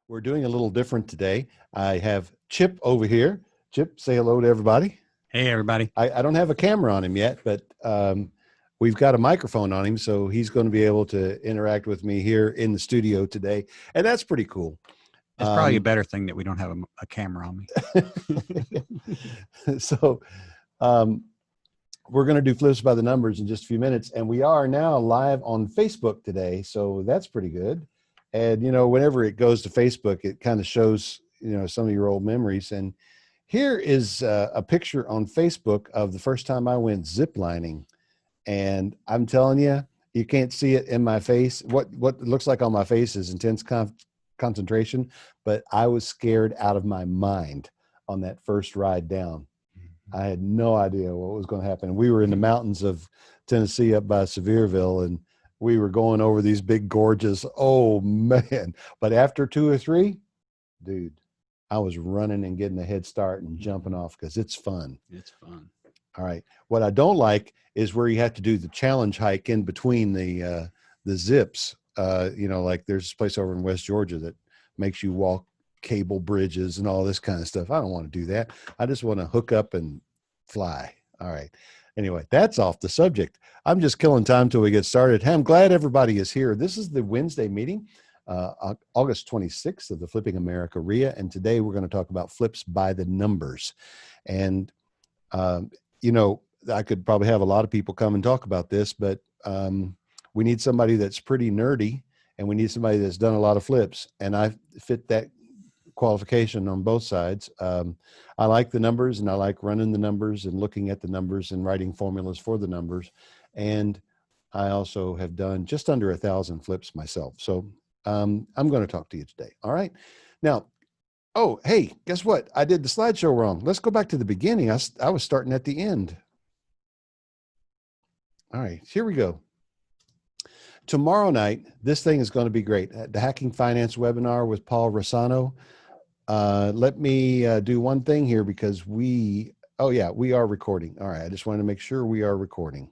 We're doing a little different today. I have Chip over here. Chip, say hello to everybody. Hey, everybody. I don't have a camera on him yet, but we've got a microphone on him, so he's going to be able to interact with me here in the studio today, and that's pretty cool. It's probably a better thing that we don't have a camera on me. So we're going to do flips by the numbers in just a few minutes, and we are now live on Facebook today, so that's pretty good. And, whenever it goes to Facebook, it kind of shows, some of your old memories. And here is a picture on Facebook of the first time I went ziplining. And I'm telling you, you can't see it in my face. What it looks like on my face is intense concentration, but I was scared out of my mind on that first ride down. I had no idea what was going to happen. We were in the mountains of Tennessee up by Sevierville, and we were going over these big gorges. Oh, man. But after 2 or 3, dude, I was running and getting a head start and jumping off because it's fun. It's fun. All right. What I don't like is where you have to do the challenge hike in between the zips. Like there's this place over in West Georgia that makes you walk cable bridges and all this kind of stuff. I don't want to do that. I just want to hook up and fly. All right. Anyway, that's off the subject. I'm just killing time till we get started. Hey, I'm glad everybody is here. This is the Wednesday meeting, August 26th of the Flipping America RIA. And today we're going to talk about flips by the numbers. And, I could probably have a lot of people come and talk about this, but we need somebody that's pretty nerdy, and we need somebody that's done a lot of flips. And I fit that qualification on both sides. I like the numbers, and I like running the numbers and looking at the numbers and writing formulas for the numbers. And I also have done just under 1,000 flips myself. So I'm going to talk to you today. All right. Now, oh, hey, guess what? I did the slideshow wrong. Let's go back to the beginning. I was starting at the end. All right, here we go. Tomorrow night, this thing is going to be great. The Hacking Finance webinar with Paul Rossano. Let me do one thing here because we are recording. All right, I just wanted to make sure we are recording.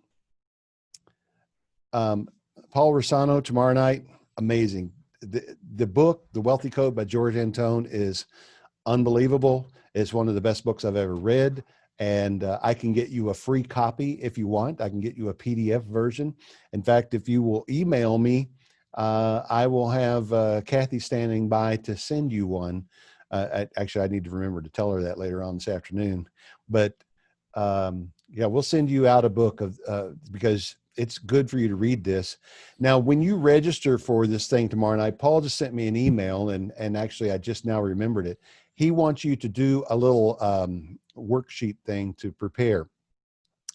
Paul Rossano tomorrow night, amazing. The book, The Wealthy Code by George Antone, is unbelievable. It's one of the best books I've ever read. And I can get you a free copy if you want. I can get you a PDF version. In fact, if you will email me, I will have Kathy standing by to send you one. Actually, I need to remember to tell her that later on this afternoon. But we'll send you out a book of because it's good for you to read this. Now, when you register for this thing tomorrow night, Paul just sent me an email, and actually I just now remembered it. He wants you to do a little worksheet thing to prepare.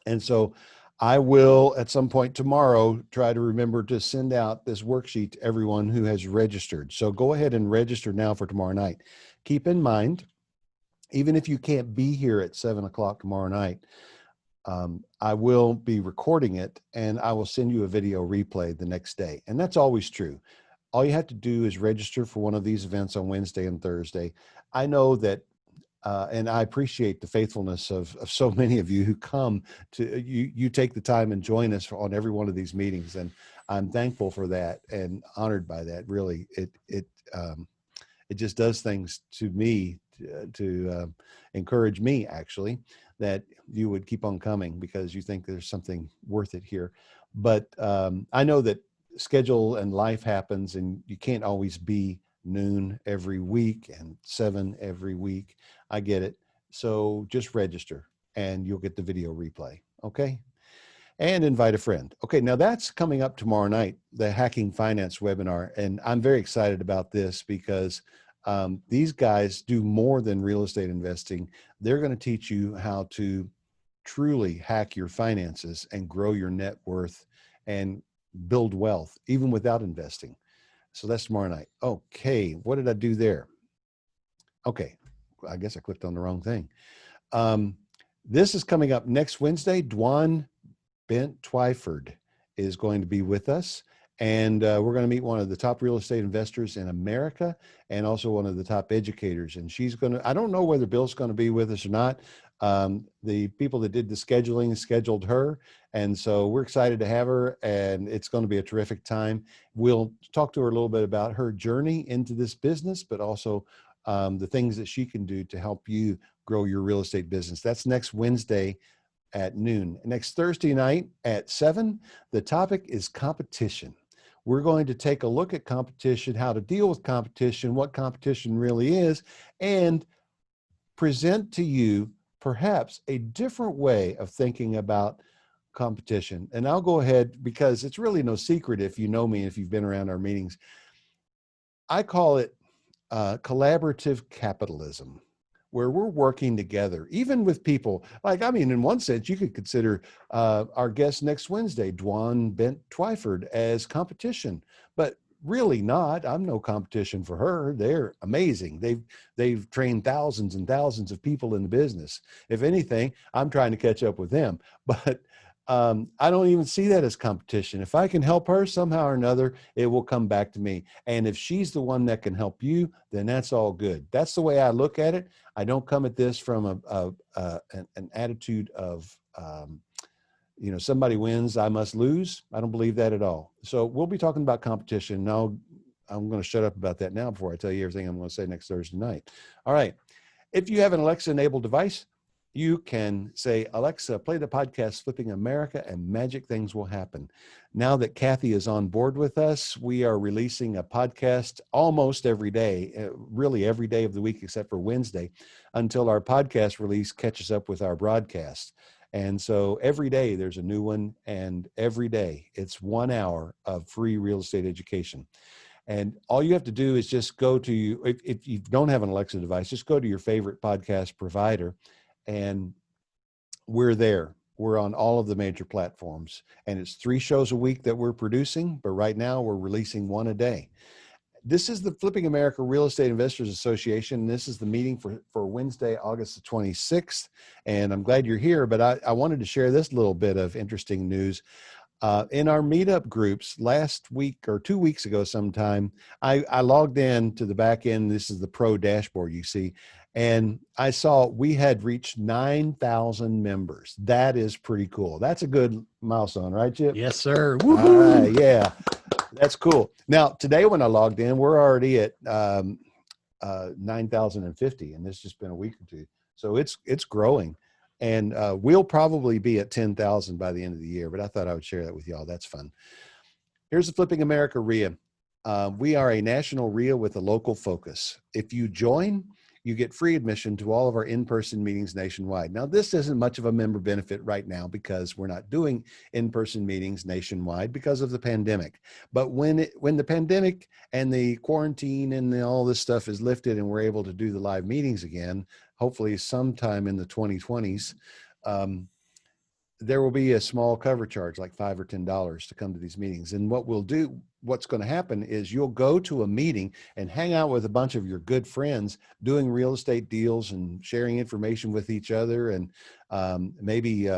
And so I will, at some point tomorrow, try to remember to send out this worksheet to everyone who has registered. So go ahead and register now for tomorrow night. Keep in mind, even if you can't be here at 7 o'clock tomorrow night, I will be recording it, and I will send you a video replay the next day. And that's always true. All you have to do is register for one of these events on Wednesday and Thursday. I know that, and I appreciate the faithfulness of so many of you who come to, you take the time and join us on every one of these meetings. And I'm thankful for that and honored by that. Really, it just does things to me to encourage me, actually, that you would keep on coming because you think there's something worth it here. But I know that schedule and life happens, and you can't always be noon every week and 7 every week. I get it. So just register and you'll get the video replay. Okay. And invite a friend. Okay. Now that's coming up tomorrow night, the Hacking Finance webinar. And I'm very excited about this because these guys do more than real estate investing. They're going to teach you how to truly hack your finances and grow your net worth and build wealth, even without investing. So that's tomorrow night. Okay, what did I do there? Okay, I guess I clicked on the wrong thing. This is coming up next Wednesday. Dwan Bent Twyford is going to be with us. And we're going to meet one of the top real estate investors in America and also one of the top educators. And she's going to, I don't know whether Bill's going to be with us or not. The people that did the scheduling scheduled her. And so we're excited to have her, and it's going to be a terrific time. We'll talk to her a little bit about her journey into this business, but also the things that she can do to help you grow your real estate business. That's next Wednesday at noon. Next Thursday night at 7, the topic is competition. We're going to take a look at competition, how to deal with competition, what competition really is, and present to you perhaps a different way of thinking about competition. And I'll go ahead, because it's really no secret if you know me, if you've been around our meetings. I call it collaborative capitalism, where we're working together, even with people like, I mean, in one sense, you could consider our guest next Wednesday, Dwan Bent Twyford, as competition, but really not. I'm no competition for her. They're amazing. They've trained thousands and thousands of people in the business. If anything, I'm trying to catch up with them, but I don't even see that as competition. If I can help her somehow or another, it will come back to me. And if she's the one that can help you, then that's all good. That's the way I look at it. I don't come at this from an attitude of, somebody wins, I must lose. I don't believe that at all. So we'll be talking about competition. Now, I'm going to shut up about that now before I tell you everything I'm going to say next Thursday night. All right. If you have an Alexa-enabled device, you can say, Alexa, play the podcast Flipping America, and magic things will happen. Now that Kathy is on board with us, we are releasing a podcast almost every day, really every day of the week except for Wednesday, until our podcast release catches up with our broadcast. And so every day there's a new one, and every day it's 1 hour of free real estate education. And all you have to do is just go to, if you don't have an Alexa device, just go to your favorite podcast provider, and we're there. We're on all of the major platforms, and it's 3 shows a week that we're producing, but right now we're releasing 1 a day. This is the Flipping America Real Estate Investors Association. This is the meeting for Wednesday, August the 26th. And I'm glad you're here, but I wanted to share this little bit of interesting news. In our meetup groups last week or 2 weeks ago sometime, I logged in to the back end. This is the pro dashboard you see. And I saw we had reached 9,000 members. That is pretty cool. That's a good milestone, right, Chip? Yes, sir. All right, yeah, that's cool. Now, today when I logged in, we're already at 9,050, and it's just been a week or two. So it's growing. And we'll probably be at 10,000 by the end of the year, but I thought I would share that with y'all. That's fun. Here's the Flipping America RIA. We are a national RIA with a local focus. If you join, you get free admission to all of our in-person meetings nationwide. Now, this isn't much of a member benefit right now because we're not doing in-person meetings nationwide because of the pandemic. But when the pandemic and the quarantine and all this stuff is lifted and we're able to do the live meetings again, hopefully sometime in the 2020s, there will be a small cover charge, like $5 or $10 to come to these meetings. And what's going to happen is you'll go to a meeting and hang out with a bunch of your good friends doing real estate deals and sharing information with each other, and maybe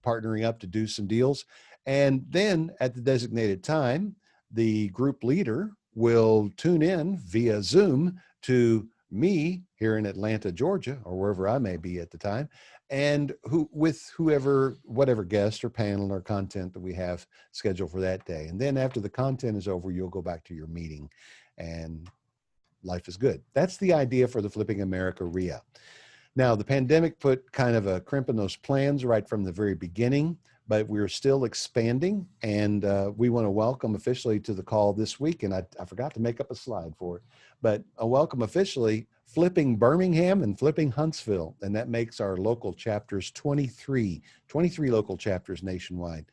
partnering up to do some deals. And then at the designated time, the group leader will tune in via Zoom to me here in Atlanta, Georgia, or wherever I may be at the time, and whatever guest or panel or content that we have scheduled for that day. And then after the content is over, you'll go back to your meeting, and life is good. That's the idea for the Flipping America RIA. Now, the pandemic put kind of a crimp in those plans right from the very beginning, but we're still expanding, and we want to welcome officially to the call this week, and I forgot to make up a slide for it, but a welcome officially Flipping Birmingham and Flipping Huntsville, and that makes our local chapters 23 local chapters nationwide.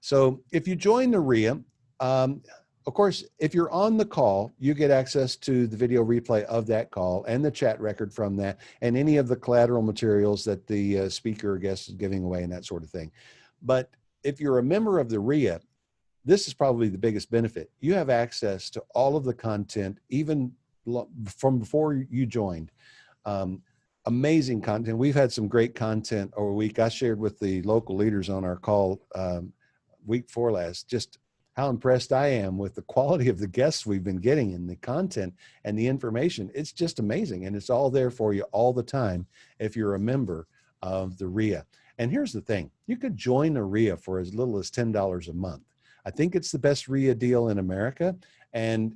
So if you join the RIA, of course, if you're on the call, you get access to the video replay of that call and the chat record from that, and any of the collateral materials that the speaker or guest is giving away and that sort of thing. But if you're a member of the RIA, this is probably the biggest benefit. You have access to all of the content, even from before you joined. Amazing content. We've had some great content over a week. I shared with the local leaders on our call week before last, just how impressed I am with the quality of the guests we've been getting and the content and the information. It's just amazing. And it's all there for you all the time if you're a member of the RIA. And here's the thing, you could join a RIA for as little as $10 a month. I think it's the best RIA deal in America. And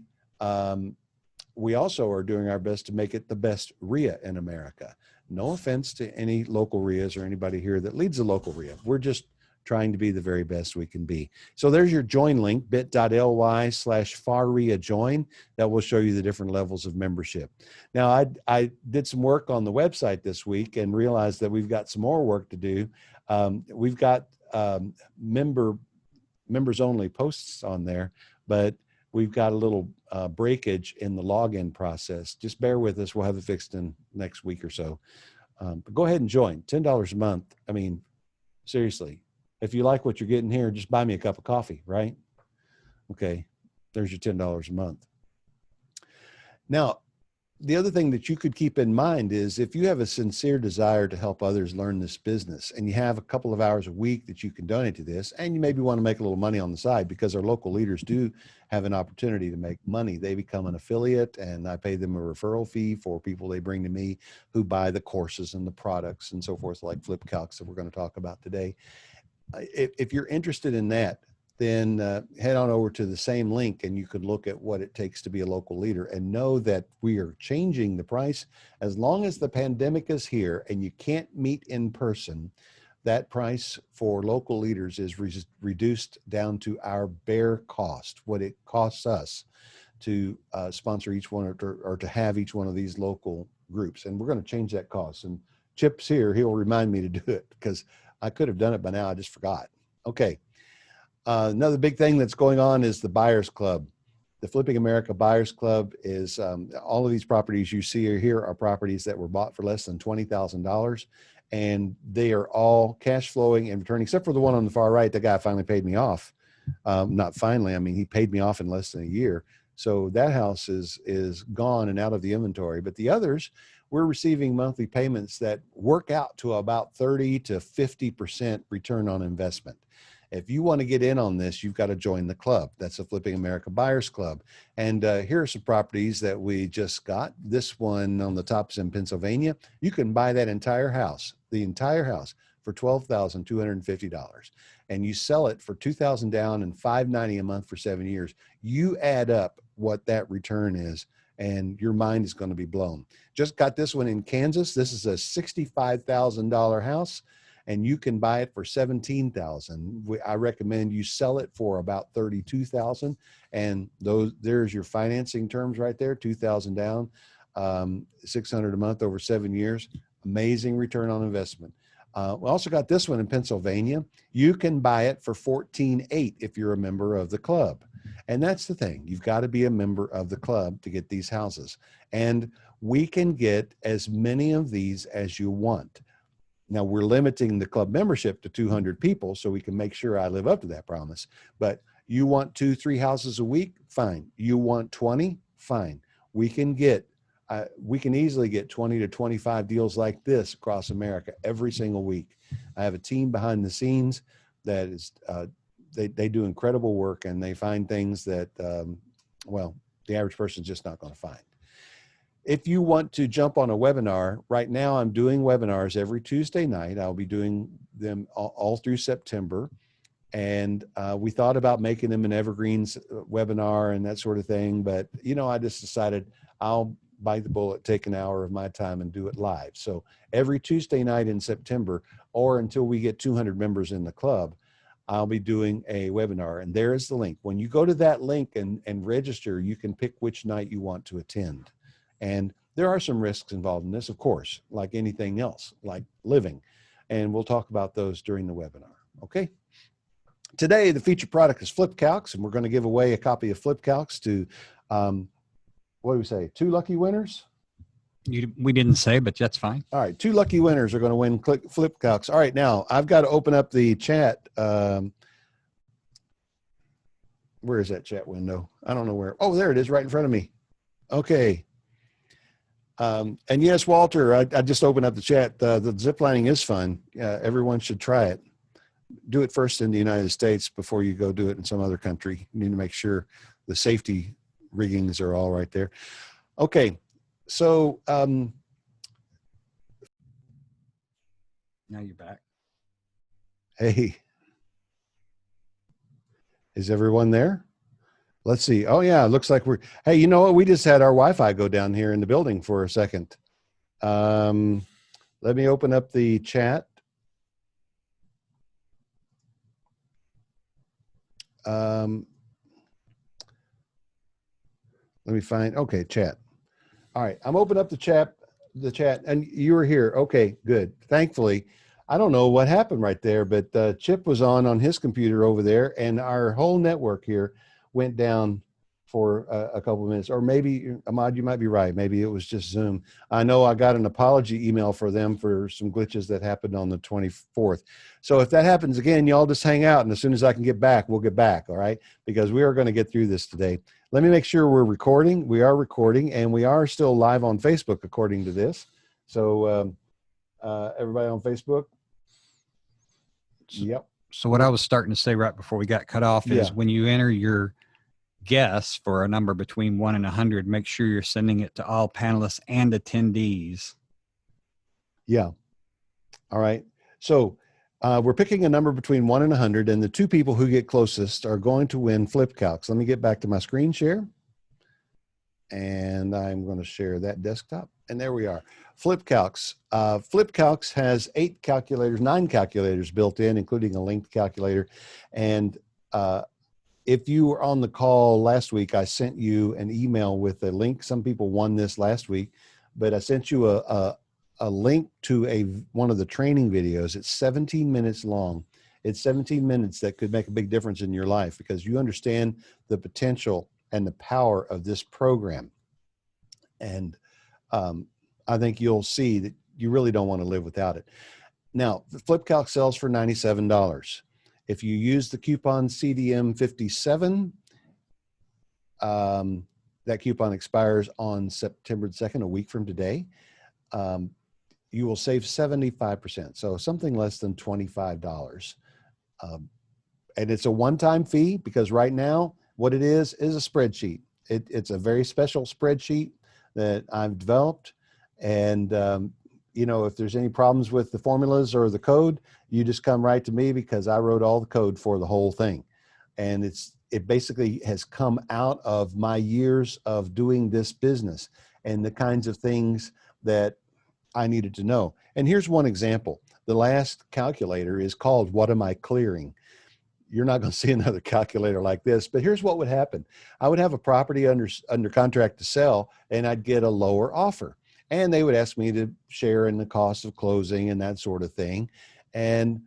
we also are doing our best to make it the best RIA in America. No offense to any local RIAs or anybody here that leads a local RIA. We're just trying to be the very best we can be. So there's your join link, bit.ly/FARRIA join. That will show you the different levels of membership. Now, I did some work on the website this week and realized that we've got some more work to do. We've got members only posts on there, but we've got a little breakage in the login process. Just bear with us. We'll have it fixed in next week or so. But go ahead and join. $10 a month. I mean, seriously, if you like what you're getting here, just buy me a cup of coffee, right? Okay, there's your $10 a month. Now, the other thing that you could keep in mind is if you have a sincere desire to help others learn this business and you have a couple of hours a week that you can donate to this, and you maybe want to make a little money on the side, because our local leaders do have an opportunity to make money. They become an affiliate and I pay them a referral fee for people they bring to me who buy the courses and the products and so forth, like Flip Calcs that we're going to talk about today. If you're interested in that, then head on over to the same link and you could look at what it takes to be a local leader, and know that we are changing the price. As long as the pandemic is here and you can't meet in person, that price for local leaders is reduced down to our bare cost, what it costs us to sponsor each one or to have each one of these local groups. And we're going to change that cost. And Chip's here. He'll remind me to do it because I could have done it by now. I just forgot. Okay. Another big thing that's going on is the Buyers Club. The Flipping America Buyers Club is all of these properties you see here are properties that were bought for less than $20,000, and they are all cash flowing and returning, except for the one on the far right. The guy finally paid me off. Not finally, I mean, he paid me off in less than a year. So that house is gone and out of the inventory. But the others, we're receiving monthly payments that work out to about 30 to 50% return on investment. If you want to get in on this, you've got to join the club. That's the Flipping America Buyers Club. And here are some properties that we just got. This one on the top is in Pennsylvania. You can buy that entire house, the entire house, for $12,250. And you sell it for $2,000 down and $590 a month for 7 years. You add up what that return is, and your mind is going to be blown. Just got this one in Kansas. This is a $65,000 house, and you can buy it for $17,000. I recommend you sell it for about $32,000, and there's your financing terms right there. $2,000 down, $600 a month over 7 years. Amazing return on investment. We also got this one in Pennsylvania. You can buy it for $14,800 if you're a member of the club. And that's the thing. You've got to be a member of the club to get these houses. And we can get as many of these as you want. Now, we're limiting the club membership to 200 people so we can make sure I live up to that promise. But you want 2-3 houses a week? Fine. You want 20? Fine. We can easily get 20 to 25 deals like this across America every single week. I have a team behind the scenes that is, they do incredible work, and they find things that, well, the average person is just not going to find. If you want to jump on a webinar, right now I'm doing webinars every Tuesday night. I'll be doing them all through September. And we thought about making them an evergreens webinar and that sort of thing. But, you know, I just decided I'll bite the bullet, take an hour of my time and do it live. So every Tuesday night in September, or until we get 200 members in the club, I'll be doing a webinar. And there is the link. When you go to that link and register, you can pick which night you want to attend. And there are some risks involved in this, of course, like anything else, like living. And we'll talk about those during the webinar. Okay. Today, the featured product is Flip Calcs, and we're going to give away a copy of Flip Calcs to, what do we say, 2 lucky winners? We didn't say, but that's fine. All right. 2 lucky winners are going to win Flip Calcs. All right. Now, I've got to open up the chat. Where is that chat window? I don't know where. Oh, there it is right in front of me. Okay. And yes, Walter, I just opened up the chat. The ziplining is fun. Everyone should try it. Do it first in the United States before you go do it in some other country. You need to make sure the safety riggings are all right there. Okay. So, Now you're back. Hey, is everyone there? Let's see. Oh yeah, it looks like hey, you know what? We just had our Wi-Fi go down here in the building for a second. Let me open up the chat. Let me find, okay, chat. All right, I'm opening up the chat, and you were here. Okay, good. Thankfully, I don't know what happened right there, but Chip was on his computer over there, and our whole network here went down for a couple of minutes. Or maybe, Ahmad, you might be right. Maybe it was just Zoom. I know I got an apology email for them for some glitches that happened on the 24th. So if that happens again, y'all just hang out, and as soon as I can get back, we'll get back, all right? Because we are going to get through this today. Let me make sure we're recording. We are recording, and we are still live on Facebook, according to this. So everybody on Facebook? Yep. So what I was starting to say right before we got cut off is when you enter your guess for a number between 1 and 100, make sure you're sending it to all panelists and attendees. Yeah. All right. So we're picking a number between 1 and 100, and the two people who get closest are going to win flip calcs. Let me get back to my screen share. And I'm going to share that desktop. And there we are. Flip calcs. Flip calcs has 9 calculators built in, including a linked calculator. And if you were on the call last week, I sent you an email with a link. Some people won this last week, but I sent you a link to one of the training videos. It's 17 minutes long. It's 17 minutes that could make a big difference in your life because you understand the potential and the power of this program. And I think you'll see that you really don't want to live without it. Now, the Flip Calc sells for $97. If you use the coupon CDM57, that coupon expires on September 2nd, a week from today. You will save 75%, so something less than $25. And it's a one-time fee because right now, what it is a spreadsheet. It's a very special spreadsheet that I've developed. And, you know, if there's any problems with the formulas or the code, you just come right to me because I wrote all the code for the whole thing. And it basically has come out of my years of doing this business and the kinds of things that I needed to know. And here's one example. The last calculator is called What Am I Clearing? You're not going to see another calculator like this, but here's what would happen. I would have a property under contract to sell, and I'd get a lower offer. And they would ask me to share in the cost of closing and that sort of thing. And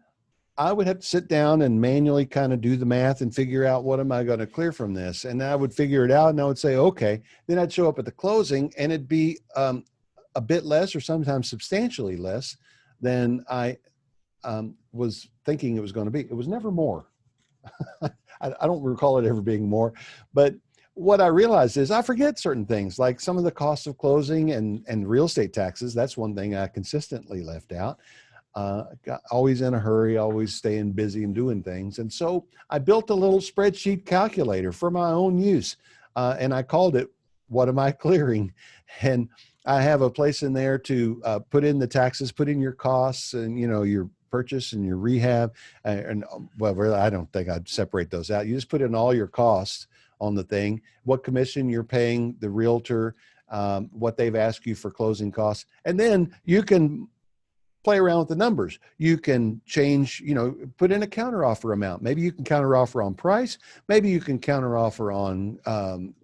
I would have to sit down and manually kind of do the math and figure out what am I going to clear from this. And I would figure it out and I would say, okay, then I'd show up at the closing and it'd be a bit less or sometimes substantially less than I was thinking it was going to be. It was never more. I don't recall it ever being more, but what I realized is I forget certain things like some of the costs of closing and real estate taxes. That's one thing I consistently left out. Always in a hurry, always staying busy and doing things. And so I built a little spreadsheet calculator for my own use. And I called it, What Am I Clearing? And I have a place in there to put in the taxes, put in your costs and, you know, your purchase and your rehab. And well, really, I don't think I'd separate those out. You just put in all your costs on the thing, what commission you're paying the realtor, what they've asked you for closing costs. And then you can play around with the numbers. You can change, you know, put in a counteroffer amount. Maybe you can counteroffer on price. Maybe you can counteroffer on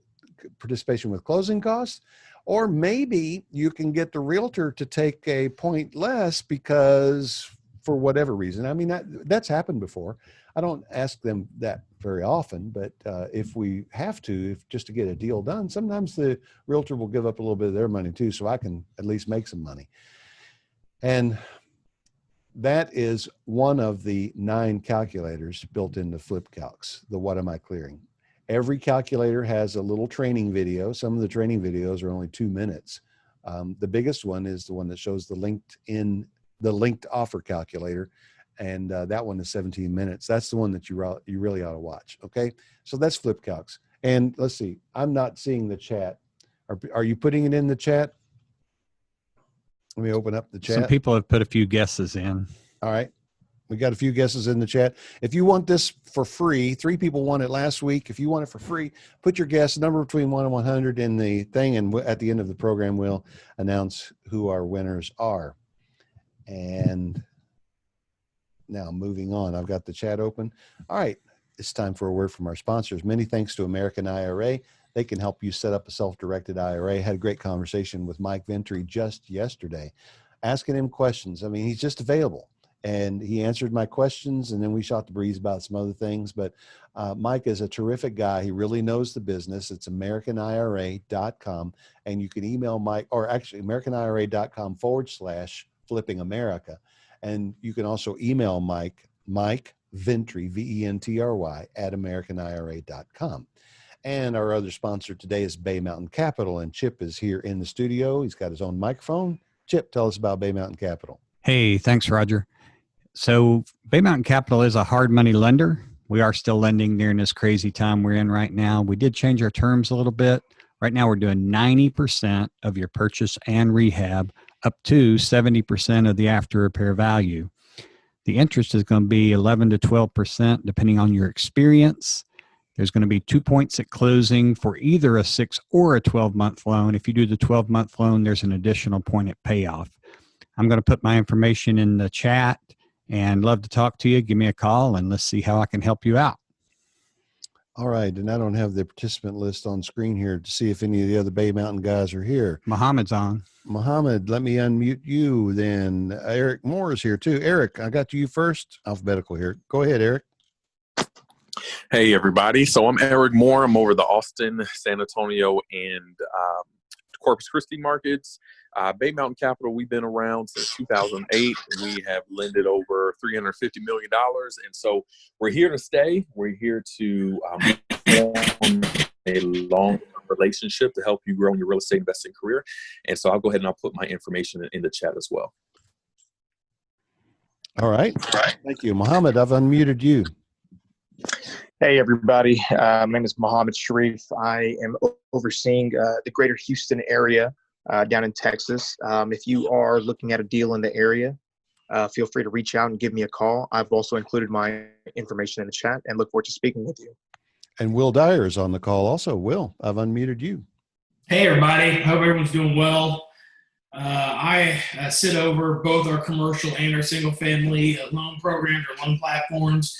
participation with closing costs. Or maybe you can get the realtor to take a point less because for whatever reason. I mean, that's happened before. I don't ask them that very often, but if we have to, just to get a deal done, sometimes the realtor will give up a little bit of their money too, so I can at least make some money. And that is one of the 9 calculators built into Flip Calcs, the What Am I Clearing? Every calculator has a little training video. Some of the training videos are only 2 minutes. The biggest one is the one that shows the linked offer calculator. And that one is 17 minutes. That's the one that you really ought to watch. Okay. So that's Flip Calcs. And let's see, I'm not seeing the chat. Are you putting it in the chat? Let me open up the chat. Some people have put a few guesses in. All right. We got a few guesses in the chat. If you want this for free, 3 people won it last week. If you want it for free, put your guess number between 1 and 100 in the thing, and at the end of the program, we'll announce who our winners are. And now moving on, I've got the chat open. All right, it's time for a word from our sponsors. Many thanks to American IRA. They can help you set up a self-directed IRA. Had a great conversation with Mike Ventry just yesterday, asking him questions. I mean, he's just available. And he answered my questions, and then we shot the breeze about some other things. But Mike is a terrific guy. He really knows the business. It's AmericanIRA.com. And you can email Mike, or actually AmericanIRA.com/Flipping America. And you can also email Mike Ventry, Ventry, @AmericanIRA.com. And our other sponsor today is Bay Mountain Capital. And Chip is here in the studio. He's got his own microphone. Chip, tell us about Bay Mountain Capital. Hey, thanks, Roger. So Bay Mountain Capital is a hard money lender. We are still lending during this crazy time we're in right now. We did change our terms a little bit. Right now we're doing 90% of your purchase and rehab up to 70% of the after repair value. The interest is going to be 11 to 12% depending on your experience. There's going to be 2 points at closing for either a 6 or a 12-month loan. If you do the 12-month loan, there's an additional point at payoff. I'm going to put my information in the chat and love to talk to you. Give me a call and let's see how I can help you out. All right. And I don't have the participant list on screen here to see if any of the other Bay Mountain guys are here. Muhammad's on. Muhammad, let me unmute you then. Eric Moore is here too. Eric, I got you first. Alphabetical here. Go ahead, Eric. Hey, everybody. So I'm Eric Moore. I'm over the Austin, San Antonio, and Corpus Christi markets. Bay Mountain Capital, we've been around since 2008. We have lended over $350 million. And so we're here to stay. We're here to form a long-term relationship to help you grow in your real estate investing career. And so I'll go ahead and I'll put my information in the chat as well. All right. Thank you. Mohammed, I've unmuted you. Hey, everybody. My name is Mohammed Sharif. I am overseeing the greater Houston area down in Texas. If you are looking at a deal in the area, feel free to reach out and give me a call. I've also included my information in the chat and look forward to speaking with you. And Will Dyer is on the call also. Will, I've unmuted you. Hey, everybody. Hope everyone's doing well. I sit over both our commercial and our single-family loan programs or loan platforms.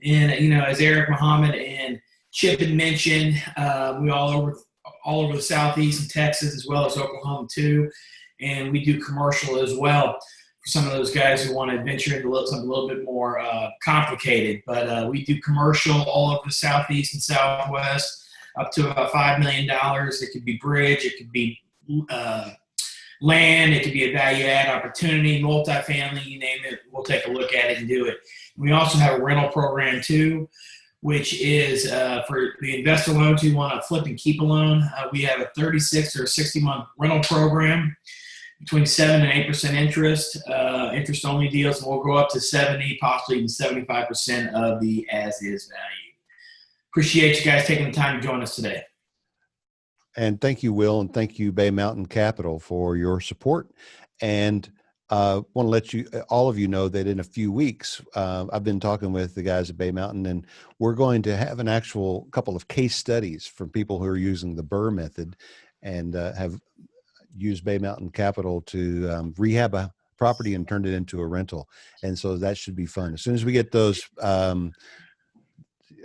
And, as Eric, Muhammad, and Chip had mentioned, we all over the Southeast and Texas as well as Oklahoma too. And we do commercial as well for some of those guys who want to venture into something a little bit more complicated. But we do commercial all over the Southeast and Southwest up to about $5 million. It could be bridge. It could be land. It could be a value add opportunity, multifamily, you name it. We'll take a look at it and do it. We also have a rental program too, which is for the investor loans who want to flip and keep a loan. We have a 36 or 60-month rental program between 7 and 8% interest, interest-only deals, and we'll go up to 70, possibly even 75% of the as-is value. Appreciate you guys taking the time to join us today. And thank you, Will, and thank you, Bay Mountain Capital, for your support. And want to let all of you know that in a few weeks, I've been talking with the guys at Bay Mountain, and we're going to have an actual couple of case studies from people who are using the BRRRR method and have used Bay Mountain Capital to rehab a property and turned it into a rental. And so that should be fun. As soon as we get those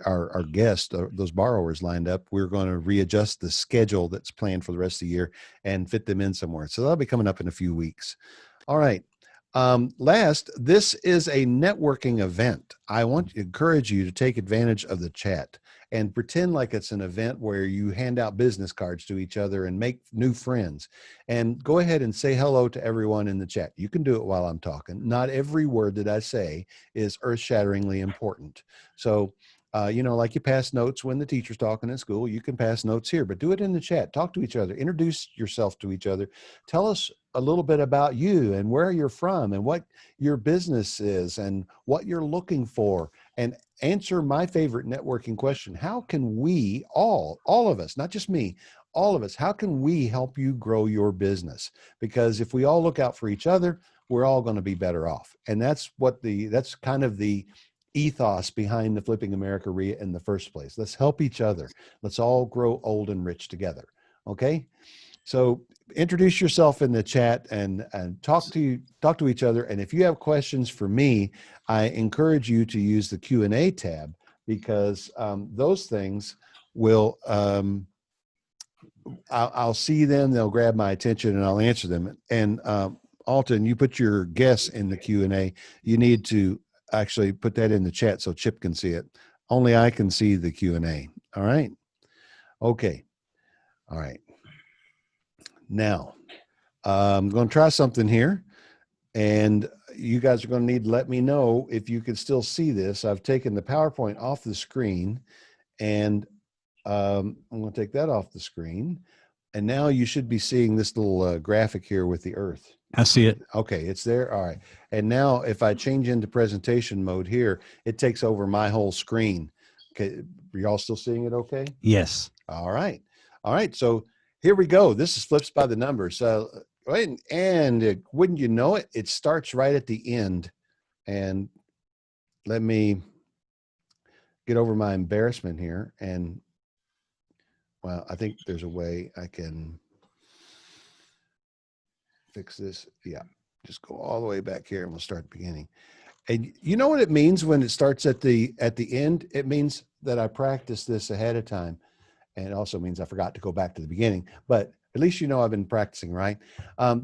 our guests, those borrowers lined up, we're going to readjust the schedule that's planned for the rest of the year and fit them in somewhere. So that'll be coming up in a few weeks. All right. Last, this is a networking event. I want to encourage you to take advantage of the chat and pretend like it's an event where you hand out business cards to each other and make new friends. And go ahead and say hello to everyone in the chat. You can do it while I'm talking. Not every word that I say is earth-shatteringly important. So, like you pass notes when the teacher's talking at school, you can pass notes here, but do it in the chat. Talk to each other. Introduce yourself to each other. Tell us a little bit about you and where you're from and what your business is and what you're looking for, and answer my favorite networking question. How can we all of us, not just me, all of us, how can we help you grow your business? Because if we all look out for each other, we're all going to be better off. And that's kind of the ethos behind the Flipping America REIA in the first place. Let's help each other. Let's all grow old and rich together. Okay. So introduce yourself in the chat and talk to each other. And if you have questions for me, I encourage you to use the Q&A tab, because those things will, I'll see them, they'll grab my attention, and I'll answer them. And Alton, you put your guess in the Q&A. You need to actually put that in the chat so Chip can see it. Only I can see the Q&A. All right. Okay. All right. Now, I'm going to try something here, and you guys are going to need to let me know if you can still see this. I've taken the PowerPoint off the screen, and I'm going to take that off the screen. And now you should be seeing this little graphic here with the Earth. I see it. Okay, it's there. All right. And now if I change into presentation mode here, it takes over my whole screen. Okay, are y'all still seeing it okay? Yes. All right. All right. So here we go. This is Flips by the Numbers. So, and wouldn't you know it, it starts right at the end. And let me get over my embarrassment here. And, well, I think there's a way I can fix this. Yeah. Just go all the way back here and we'll start at the beginning. And you know what it means when it starts at the end? It means that I practiced this ahead of time. And it also means I forgot to go back to the beginning, but at least you know I've been practicing, right?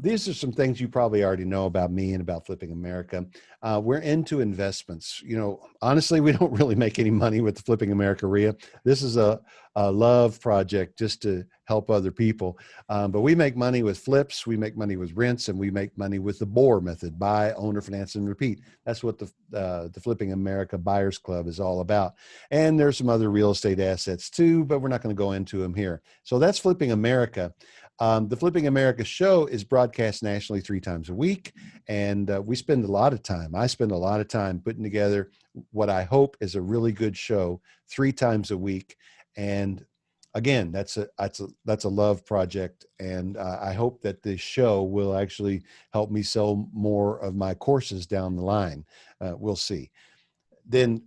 These are some things you probably already know about me and about Flipping America. We're into investments. You know, honestly, we don't really make any money with the Flipping America REIA. This is a love project just to help other people. But we make money with flips, we make money with rents, and we make money with the BOR method: buy, owner, finance, and repeat. That's what the Flipping America Buyers Club is all about. And there's some other real estate assets too, but we're not going to go into them here. So that's Flipping America. The Flipping America show is broadcast nationally 3 times a week, and we spend a lot of time. I spend a lot of time putting together what I hope is a really good show 3 times a week. And again, that's a love project, and I hope that this show will actually help me sell more of my courses down the line. We'll see. Then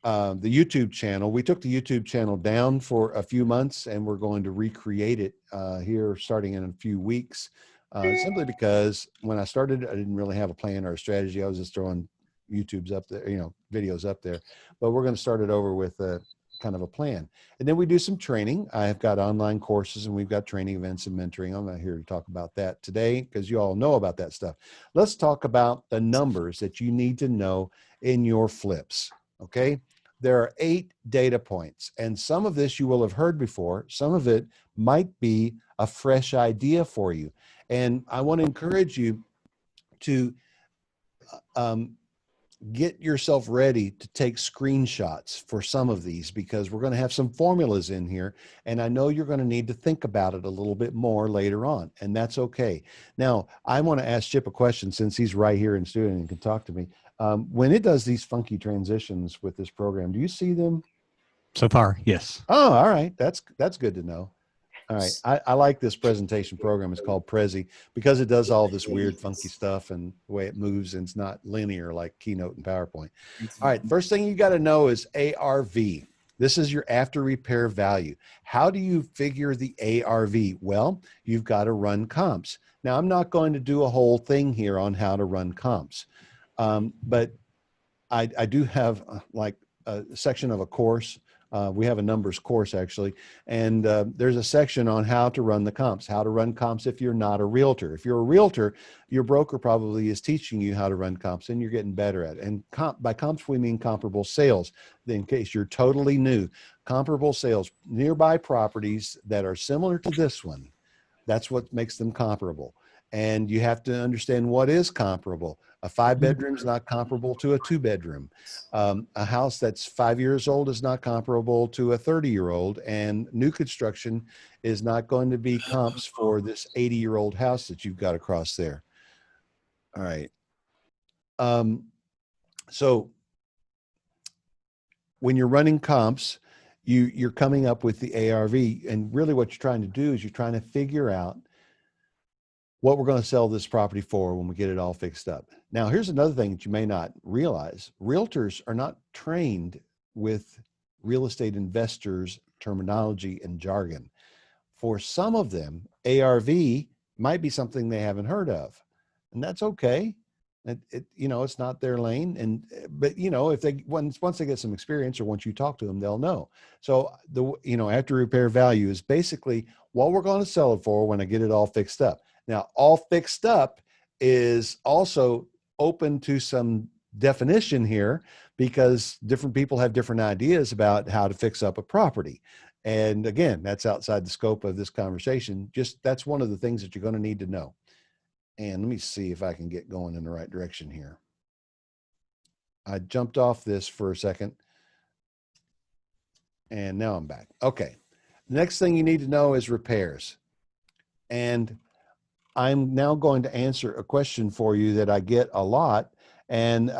the YouTube channel, we took the YouTube channel down for a few months, and we're going to recreate it here starting in a few weeks, simply because when I started, I didn't really have a plan or a strategy. I was just throwing YouTube's up there, videos up there, but we're going to start it over with a kind of a plan. And then we do some training. I have got online courses, and we've got training events and mentoring. I'm not here to talk about that today because you all know about that stuff. Let's talk about the numbers that you need to know in your flips. Okay. There are 8 data points, and some of this you will have heard before. Some of it might be a fresh idea for you. And I want to encourage you to get yourself ready to take screenshots for some of these, because we're going to have some formulas in here, and I know you're going to need to think about it a little bit more later on, and that's okay. Now, I want to ask Chip a question, since he's right here in studio and can talk to me. When it does these funky transitions with this program, do you see them? So far, yes. Oh, all right. That's good to know. All right. I like this presentation program. It's called Prezi because it does all this weird, funky stuff, and the way it moves, and it's not linear like Keynote and PowerPoint. All right. First thing you got to know is ARV. This is your after repair value. How do you figure the ARV? Well, you've got to run comps. Now, I'm not going to do a whole thing here on how to run comps, but I do have like a section of a course. We have a numbers course actually, and there's a section on how to run the comps, how to run comps if you're not a realtor. If you're a realtor, your broker probably is teaching you how to run comps, and you're getting better at it. And by comps, we mean comparable sales. In case you're totally new, comparable sales, nearby properties that are similar to this one. That's what makes them comparable. And you have to understand what is comparable. A 5-bedroom is not comparable to a 2-bedroom. A house that's 5 years old is not comparable to a 30-year-old, and new construction is not going to be comps for this 80-year-old house that you've got across there. All right. So when you're running comps, you're coming up with the ARV, and really what you're trying to do is you're trying to figure out what we're going to sell this property for when we get it all fixed up. Now, here's another thing that you may not realize. Realtors are not trained with real estate investors' terminology and jargon. For some of them, ARV might be something they haven't heard of, and that's okay. It's not their lane. But if they once they get some experience, or once you talk to them, they'll know. So after repair value is basically what we're going to sell it for when I get it all fixed up. Now, all fixed up is also open to some definition here, because different people have different ideas about how to fix up a property. And again, that's outside the scope of this conversation. Just that's one of the things that you're going to need to know. And let me see if I can get going in the right direction here. I jumped off this for a second, and now I'm back. Okay. The next thing you need to know is repairs. And I'm now going to answer a question for you that I get a lot. And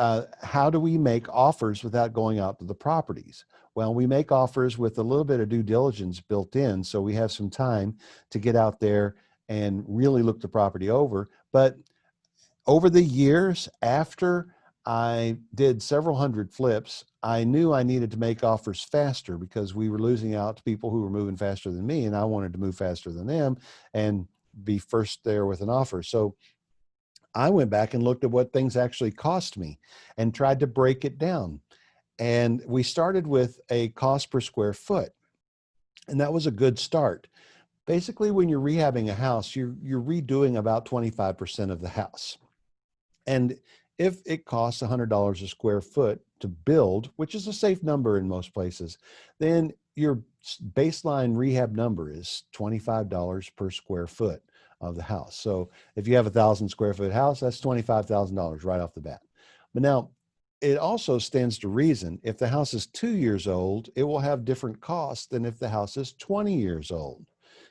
how do we make offers without going out to the properties? Well, we make offers with a little bit of due diligence built in, so we have some time to get out there and really look the property over. But over the years, after I did several hundred flips, I knew I needed to make offers faster, because we were losing out to people who were moving faster than me, and I wanted to move faster than them and be first there with an offer. So I went back and looked at what things actually cost me and tried to break it down. And we started with a cost per square foot. And that was a good start. Basically, when you're rehabbing a house, you're redoing about 25% of the house. And if it costs $100 a square foot to build, which is a safe number in most places, then your baseline rehab number is $25 per square foot of the house. So if you have 1,000 square foot house, that's $25,000 right off the bat. But now, it also stands to reason, if the house is 2 years old, it will have different costs than if the house is 20 years old.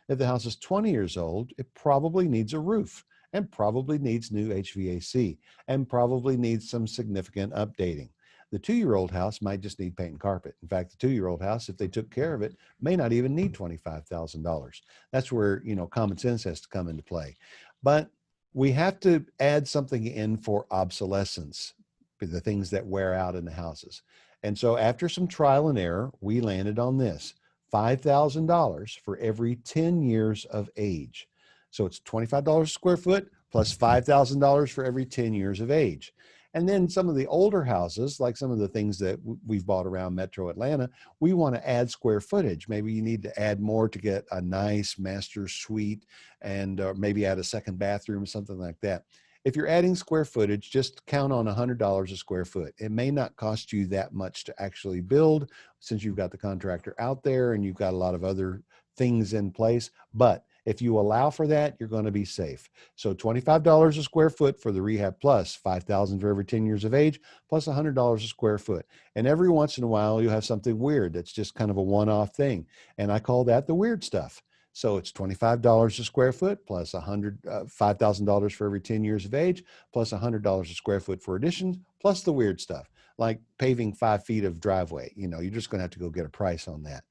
If the house is 20 years old, it probably needs a roof, and probably needs new HVAC, and probably needs some significant updating. The 2-year-old house might just need paint and carpet. In fact, the 2-year-old house, if they took care of it, may not even need $25,000. That's where, common sense has to come into play. But we have to add something in for obsolescence, for the things that wear out in the houses. And so after some trial and error, we landed on this: $5,000 for every 10 years of age. So it's $25 a square foot plus $5,000 for every 10 years of age. And then some of the older houses, like some of the things that we've bought around Metro Atlanta, we want to add square footage. Maybe you need to add more to get a nice master suite, and maybe add a second bathroom, something like that. If you're adding square footage, just count on $100 a square foot. It may not cost you that much to actually build, since you've got the contractor out there and you've got a lot of other things in place. But if you allow for that, you're going to be safe. So $25 a square foot for the rehab, plus $5,000 for every 10 years of age, plus $100 a square foot. And every once in a while, you'll have something weird that's just kind of a one-off thing. And I call that the weird stuff. So it's $25 a square foot plus $5,000 for every 10 years of age, plus $100 a square foot for additions, plus the weird stuff, like paving 5 feet of driveway. You're just going to have to go get a price on that.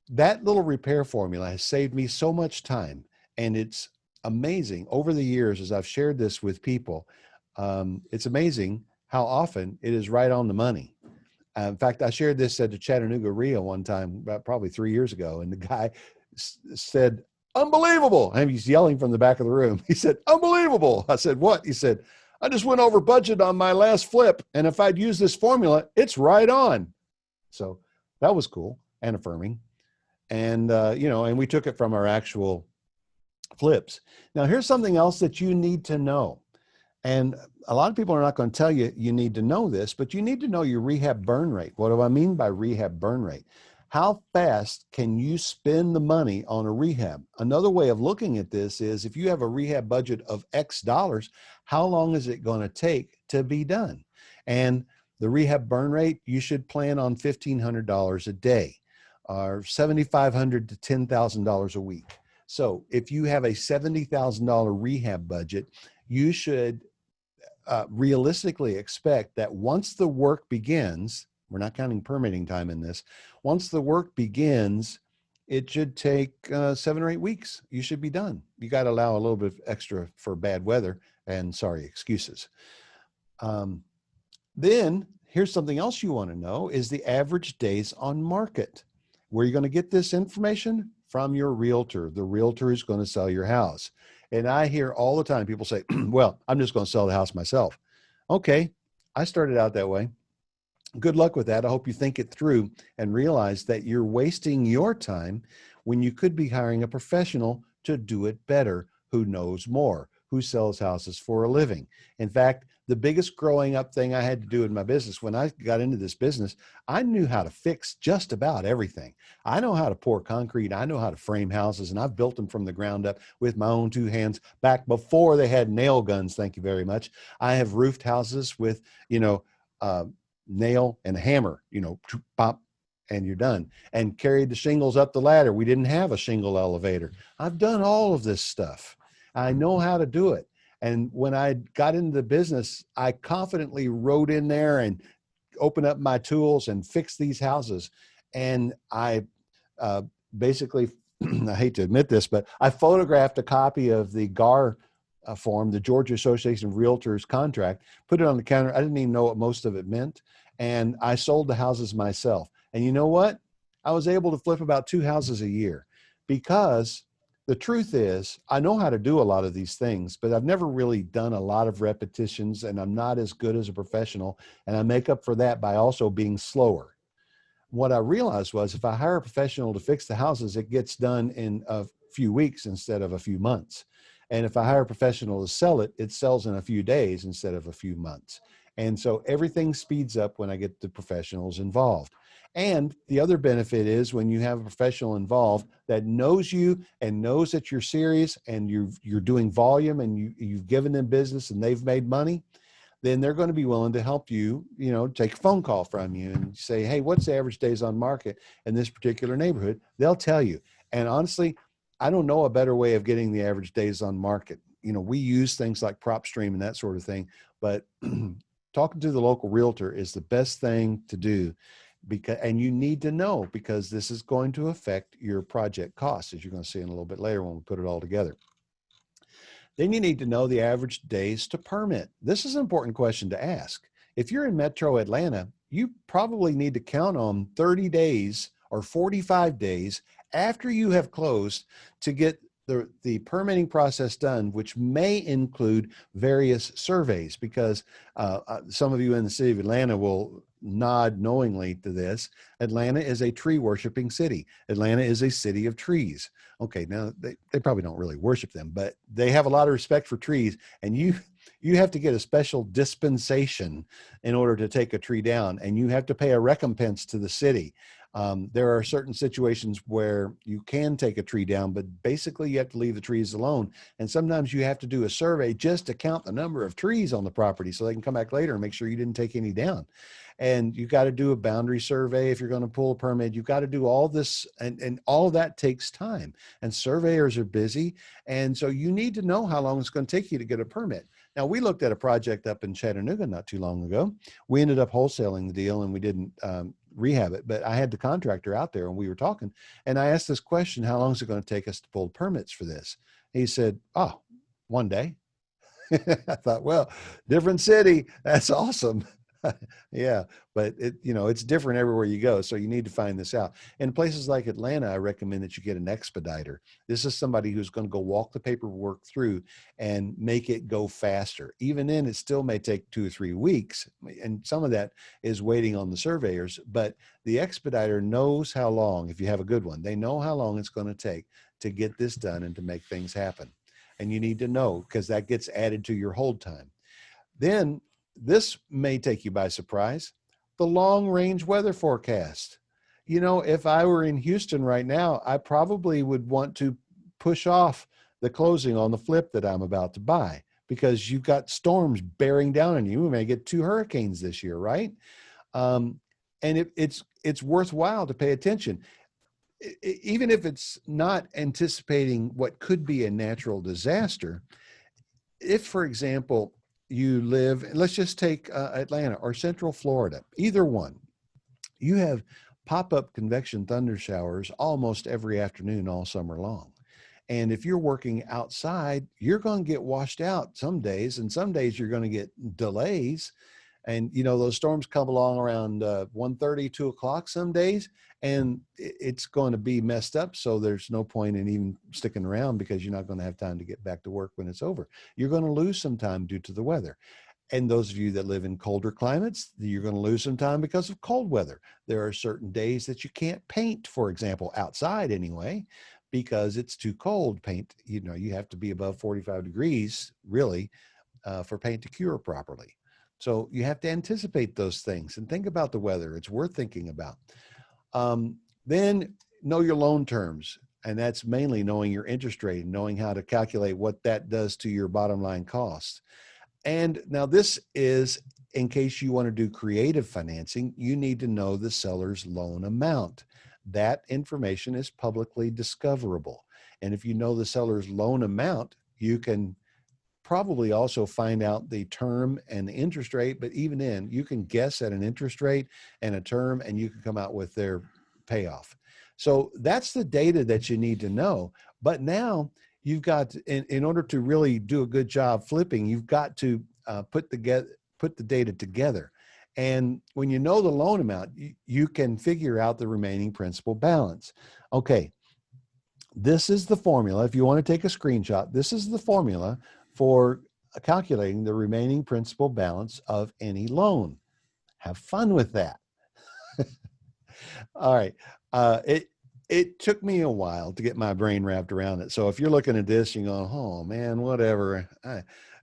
That little repair formula has saved me so much time. And it's amazing over the years, as I've shared this with people, it's amazing how often it is right on the money. In fact, I shared this at the Chattanooga RIA one time, about probably 3 years ago, and the guy said, "Unbelievable." And he's yelling from the back of the room. He said, "Unbelievable." I said, "What?" He said, "I just went over budget on my last flip, and if I'd used this formula, it's right on." So that was cool and affirming. And, and we took it from our actual flips. Now, here's something else that you need to know. And a lot of people are not going to tell you you need to know this, but you need to know your rehab burn rate. What do I mean by rehab burn rate? How fast can you spend the money on a rehab? Another way of looking at this is, if you have a rehab budget of X dollars, how long is it going to take to be done? And the rehab burn rate, you should plan on $1,500 a day, or $7,500 to $10,000 a week. So if you have a $70,000 rehab budget, you should realistically expect that once the work begins, we're not counting permitting time in this, once the work begins, it should take 7 or 8 weeks. You should be done. You got to allow a little bit extra for bad weather and excuses. Then here's something else you want to know is the average days on market. Where are you going to get this information? From your realtor. The realtor is going to sell your house. And I hear all the time people say, well, I'm just going to sell the house myself. Okay, I started out that way. Good luck with that. I hope you think it through and realize that you're wasting your time when you could be hiring a professional to do it better, who knows more, who sells houses for a living. In fact, the biggest growing up thing I had to do in my business, when I got into this business, I knew how to fix just about everything. I know how to pour concrete. I know how to frame houses, and I've built them from the ground up with my own 2 hands back before they had nail guns. Thank you very much. I have roofed houses with, nail and hammer, pop, and you're done. And carried the shingles up the ladder. We didn't have a shingle elevator. I've done all of this stuff. I know how to do it. And when I got into the business, I confidently rode in there and opened up my tools and fixed these houses. And I basically, I hate to admit this, but I photographed a copy of the GAR form, the Georgia Association of Realtors contract, put it on the counter. I didn't even know what most of it meant. And I sold the houses myself. And you know what? I was able to flip about 2 houses a year, because the truth is I know how to do a lot of these things, but I've never really done a lot of repetitions, and I'm not as good as a professional. And I make up for that by also being slower. What I realized was if I hire a professional to fix the houses, it gets done in a few weeks instead of a few months. And if I hire a professional to sell it, it sells in a few days instead of a few months. And so everything speeds up when I get the professionals involved. And the other benefit is when you have a professional involved that knows you and knows that you're serious and you're doing volume and you've given them business and they've made money, then they're going to be willing to help you, take a phone call from you and say, hey, what's the average days on market in this particular neighborhood? They'll tell you. And honestly, I don't know a better way of getting the average days on market. We use things like PropStream and that sort of thing, but talking to the local realtor is the best thing to do, and you need to know, because this is going to affect your project costs, as you're going to see in a little bit later when we put it all together. Then you need to know the average days to permit. This is an important question to ask. If you're in Metro Atlanta, you probably need to count on 30 days or 45 days after you have closed to get the permitting process done, which may include various surveys, because some of you in the city of Atlanta will nod knowingly to this. Atlanta is a tree worshiping city. Atlanta is a city of trees. Okay, now they probably don't really worship them, but they have a lot of respect for trees, and you have to get a special dispensation in order to take a tree down, and you have to pay a recompense to the city. There are certain situations where you can take a tree down, but basically you have to leave the trees alone. And sometimes you have to do a survey just to count the number of trees on the property so they can come back later and make sure you didn't take any down. And you got to do a boundary survey if you're going to pull a permit. You've got to do all this, and all of that takes time. And surveyors are busy. And so you need to know how long it's going to take you to get a permit. Now, we looked at a project up in Chattanooga not too long ago. We ended up wholesaling the deal, and we didn't rehab it, but I had the contractor out there and we were talking, and I asked this question: how long is it going to take us to pull permits for this? He said, 1 day. I thought, well, different city. That's awesome. Yeah, but it's different everywhere you go. So you need to find this out. In places like Atlanta, I recommend that you get an expediter. This is somebody who's going to go walk the paperwork through and make it go faster. Even then, it still may take 2 or 3 weeks. And some of that is waiting on the surveyors, but the expediter knows how long, if you have a good one, they know how long it's going to take to get this done and to make things happen. And you need to know, because that gets added to your hold time. Then this may take you by surprise: the long range weather forecast. If I were in Houston right now, I probably would want to push off the closing on the flip that I'm about to buy, because you've got storms bearing down on you. We may get 2 hurricanes this year, right? And it's worthwhile to pay attention. Even if it's not anticipating what could be a natural disaster. If, for example, you live, let's just take Atlanta or Central Florida, either one, you have pop-up convection thunder showers almost every afternoon all summer long. And if you're working outside, you're going to get washed out some days, and some days you're going to get delays. And those storms come along around 1:30, 2 o'clock some days, and it's going to be messed up. So there's no point in even sticking around, because you're not going to have time to get back to work when it's over. You're going to lose some time due to the weather. And those of you that live in colder climates, you're going to lose some time because of cold weather. There are certain days that you can't paint, for example, outside anyway, because it's too cold. Paint, you have to be above 45 degrees really for paint to cure properly. So you have to anticipate those things and think about the weather. It's worth thinking about. Then know your loan terms. And that's mainly knowing your interest rate and knowing how to calculate what that does to your bottom line costs. And now this is in case you want to do creative financing, you need to know the seller's loan amount. That information is publicly discoverable. And if you know the seller's loan amount, you can probably also find out the term and the interest rate, but even then you can guess at an interest rate and a term, and you can come out with their payoff. So that's the data that you need to know. But now you've got, in order to really do a good job flipping, you've got to put the data together. And when you know the loan amount, you can figure out the remaining principal balance. Okay, this is the formula. If you want to take a screenshot, this is the formula for calculating the remaining principal balance of any loan. Have fun with that. All right. It took me a while to get my brain wrapped around it. So if you're looking at this, you're going, oh man, whatever.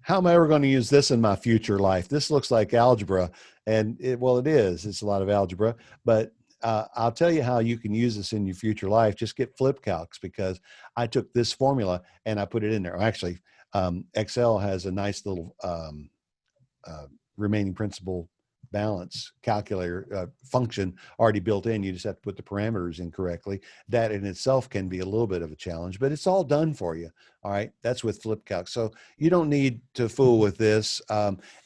How am I ever going to use this in my future life? This looks like algebra. And it is. It's a lot of algebra. But I'll tell you how you can use this in your future life. Just get flip calcs, because I took this formula and I put it in there. Actually, Excel has a nice little remaining principal balance calculator function already built in. You just have to put the parameters in correctly. That in itself can be a little bit of a challenge, but it's all done for you. All right. That's with flip calc. So you don't need to fool with this.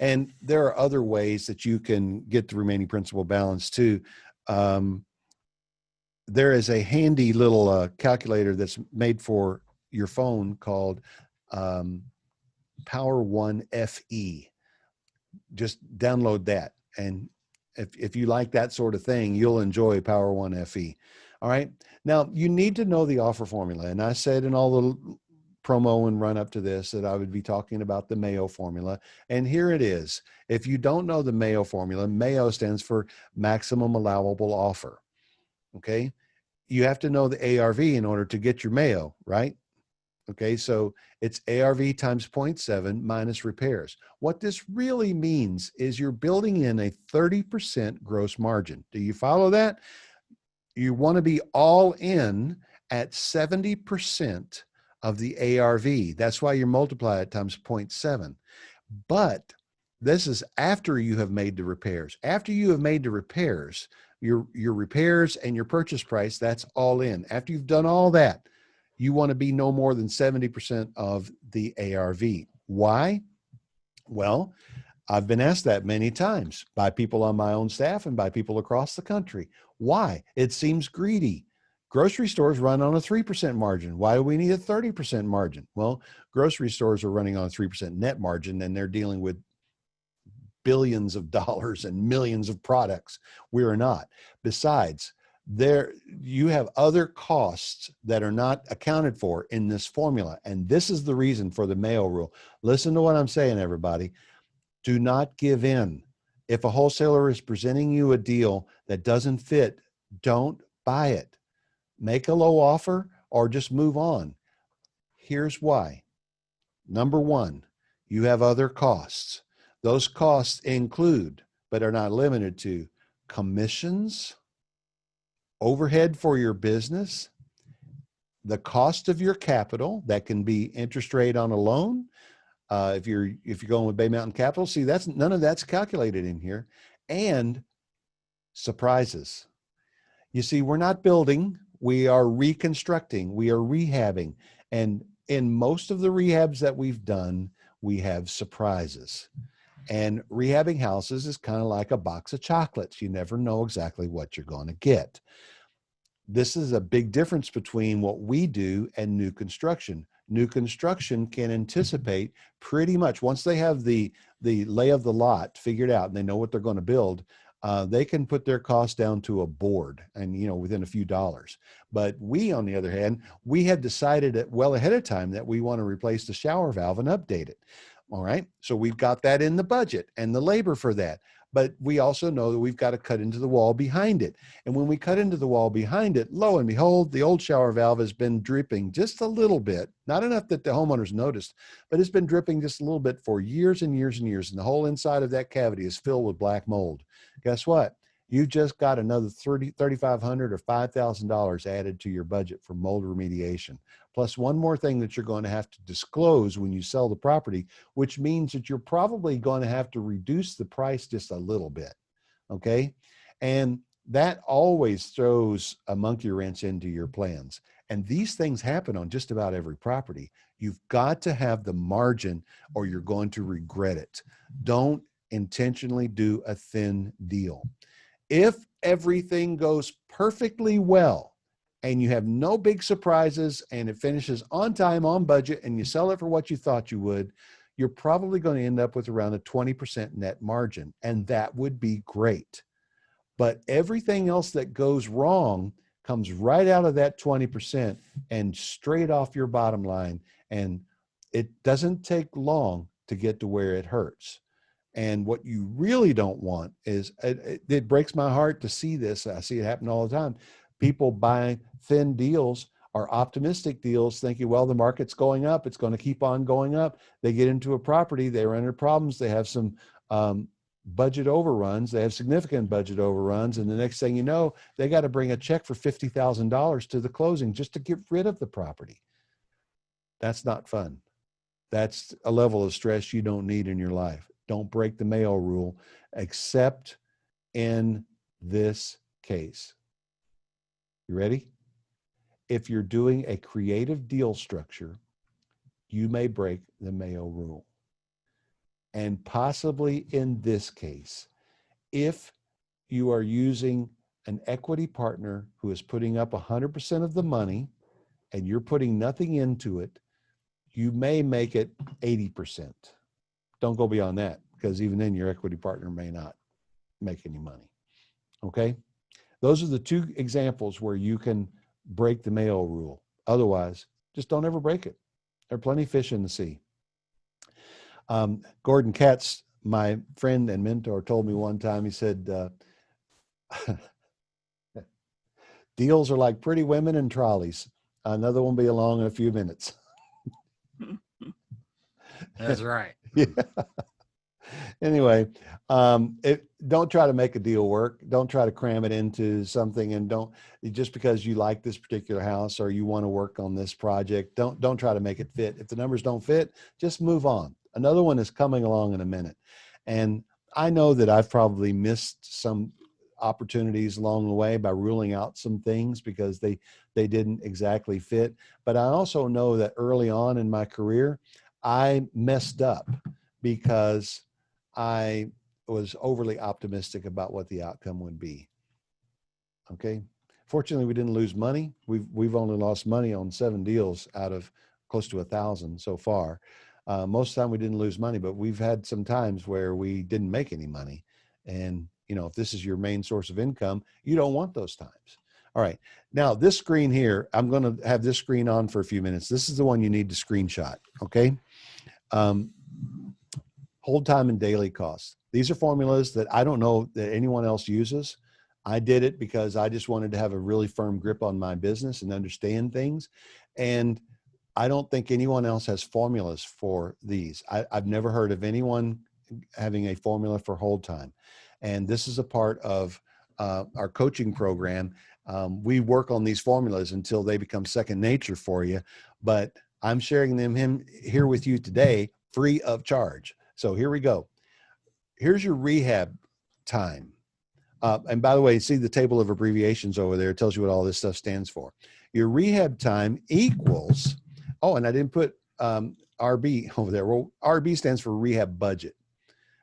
And there are other ways that you can get the remaining principal balance too. There is a handy little calculator that's made for your phone called Power One FE. Just download that. And if you like that sort of thing, you'll enjoy Power One FE. All right. Now you need to know the offer formula. And I said in all the promo and run up to this that I would be talking about the Mayo formula. And here it is. If you don't know the Mayo formula, Mayo stands for maximum allowable offer. Okay. You have to know the ARV in order to get your Mayo, right? Okay, so it's ARV times 0.7 minus repairs. What this really means is you're building in a 30% gross margin. Do you follow that? You want to be all in at 70% of the ARV. That's why you multiply it times 0.7. But this is after you have made the repairs. After you have made the repairs, your repairs and your purchase price, that's all in. After you've done all that, you want to be no more than 70% of the ARV. Why? Well, I've been asked that many times by people on my own staff and by people across the country. Why? It seems greedy. Grocery stores run on a 3% margin. Why do we need a 30% margin? Well, grocery stores are running on a 3% net margin, and they're dealing with billions of dollars and millions of products. We are not. Besides, you have other costs that are not accounted for in this formula. And this is the reason for the Mayo rule. Listen to what I'm saying, everybody. Do not give in. If a wholesaler is presenting you a deal that doesn't fit, don't buy it. Make a low offer or just move on. Here's why. Number one, you have other costs. Those costs include, but are not limited to, commissions, overhead for your business, the cost of your capital. That can be interest rate on a loan. If you're going with Bay Mountain Capital, see, none of that's calculated in here, and surprises. You see, we're not building, we are reconstructing, we are rehabbing, and in most of the rehabs that we've done, we have surprises. And rehabbing houses is kind of like a box of chocolates. You never know exactly what you're going to get. This is a big difference between what we do and new construction. New construction can anticipate pretty much once they have the lay of the lot figured out and they know what they're going to build. They can put their cost down to a board and, within a few dollars. But we, on the other hand, we had decided it well ahead of time that we want to replace the shower valve and update it. All right. So we've got that in the budget and the labor for that. But we also know that we've got to cut into the wall behind it. And when we cut into the wall behind it, lo and behold, the old shower valve has been dripping just a little bit, not enough that the homeowners noticed, but it's been dripping just a little bit for years and years and years. And the whole inside of that cavity is filled with black mold. Guess what? You just got another $3,500 or $5,000 added to your budget for mold remediation. Plus one more thing that you're going to have to disclose when you sell the property, which means that you're probably going to have to reduce the price just a little bit. Okay. And that always throws a monkey wrench into your plans. And these things happen on just about every property. You've got to have the margin or you're going to regret it. Don't intentionally do a thin deal. If everything goes perfectly well and you have no big surprises and it finishes on time, on budget, and you sell it for what you thought you would, you're probably going to end up with around a 20% net margin. And that would be great. But everything else that goes wrong comes right out of that 20% and straight off your bottom line. And it doesn't take long to get to where it hurts. And what you really don't want is, it breaks my heart to see this. I see it happen all the time. People buy thin deals or optimistic deals thinking, well, the market's going up. It's going to keep on going up. They get into a property. They run into problems. They have some budget overruns. They have significant budget overruns. And the next thing you know, they got to bring a check for $50,000 to the closing just to get rid of the property. That's not fun. That's a level of stress you don't need in your life. Don't break the Mayo rule, except in this case. You ready? If you're doing a creative deal structure, you may break the Mayo rule. And possibly in this case, if you are using an equity partner who is putting up 100% of the money and you're putting nothing into it, you may make it 80%. Don't go beyond that, because even then your equity partner may not make any money. Okay. Those are the two examples where you can break the Mayo rule. Otherwise, just don't ever break it. There are plenty of fish in the sea. Gordon Katz, my friend and mentor, told me one time, he said, deals are like pretty women and trolleys. Another one will be along in a few minutes. That's right. Yeah. Anyway, don't try to make a deal work. Don't try to cram it into something, and don't just because you like this particular house or you want to work on this project. Don't try to make it fit. If the numbers don't fit, just move on. Another one is coming along in a minute, and I know that I've probably missed some opportunities along the way by ruling out some things because they didn't exactly fit. But I also know that early on in my career, I messed up because I was overly optimistic about what the outcome would be. Okay. Fortunately, we didn't lose money. We've only lost money on 7 deals out of close to 1,000 so far. Most of the time we didn't lose money, but we've had some times where we didn't make any money. And, if this is your main source of income, you don't want those times. All right. Now this screen here, I'm going to have this screen on for a few minutes. This is the one you need to screenshot. Okay. Hold time and daily costs. These are formulas that I don't know that anyone else uses. I did it because I just wanted to have a really firm grip on my business and understand things. And I don't think anyone else has formulas for these. I've never heard of anyone having a formula for hold time. And this is a part of our coaching program. We work on these formulas until they become second nature for you, but I'm sharing them here with you today free of charge. So here we go. Here's your rehab time. And by the way, see the table of abbreviations over there. It tells you what all this stuff stands for. Your rehab time equals, and I didn't put RB over there. Well, RB stands for rehab budget.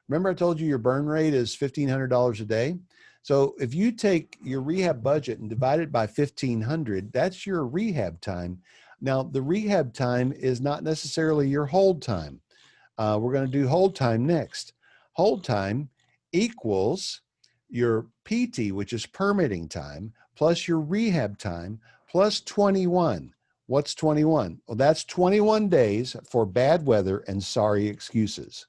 Remember I told you your burn rate is $1,500 a day? So if you take your rehab budget and divide it by 1,500, that's your rehab time. Now, the rehab time is not necessarily your hold time. We're going to do hold time next. Hold time equals your PT, which is permitting time, plus your rehab time, plus 21. What's 21? Well, that's 21 days for bad weather and sorry excuses.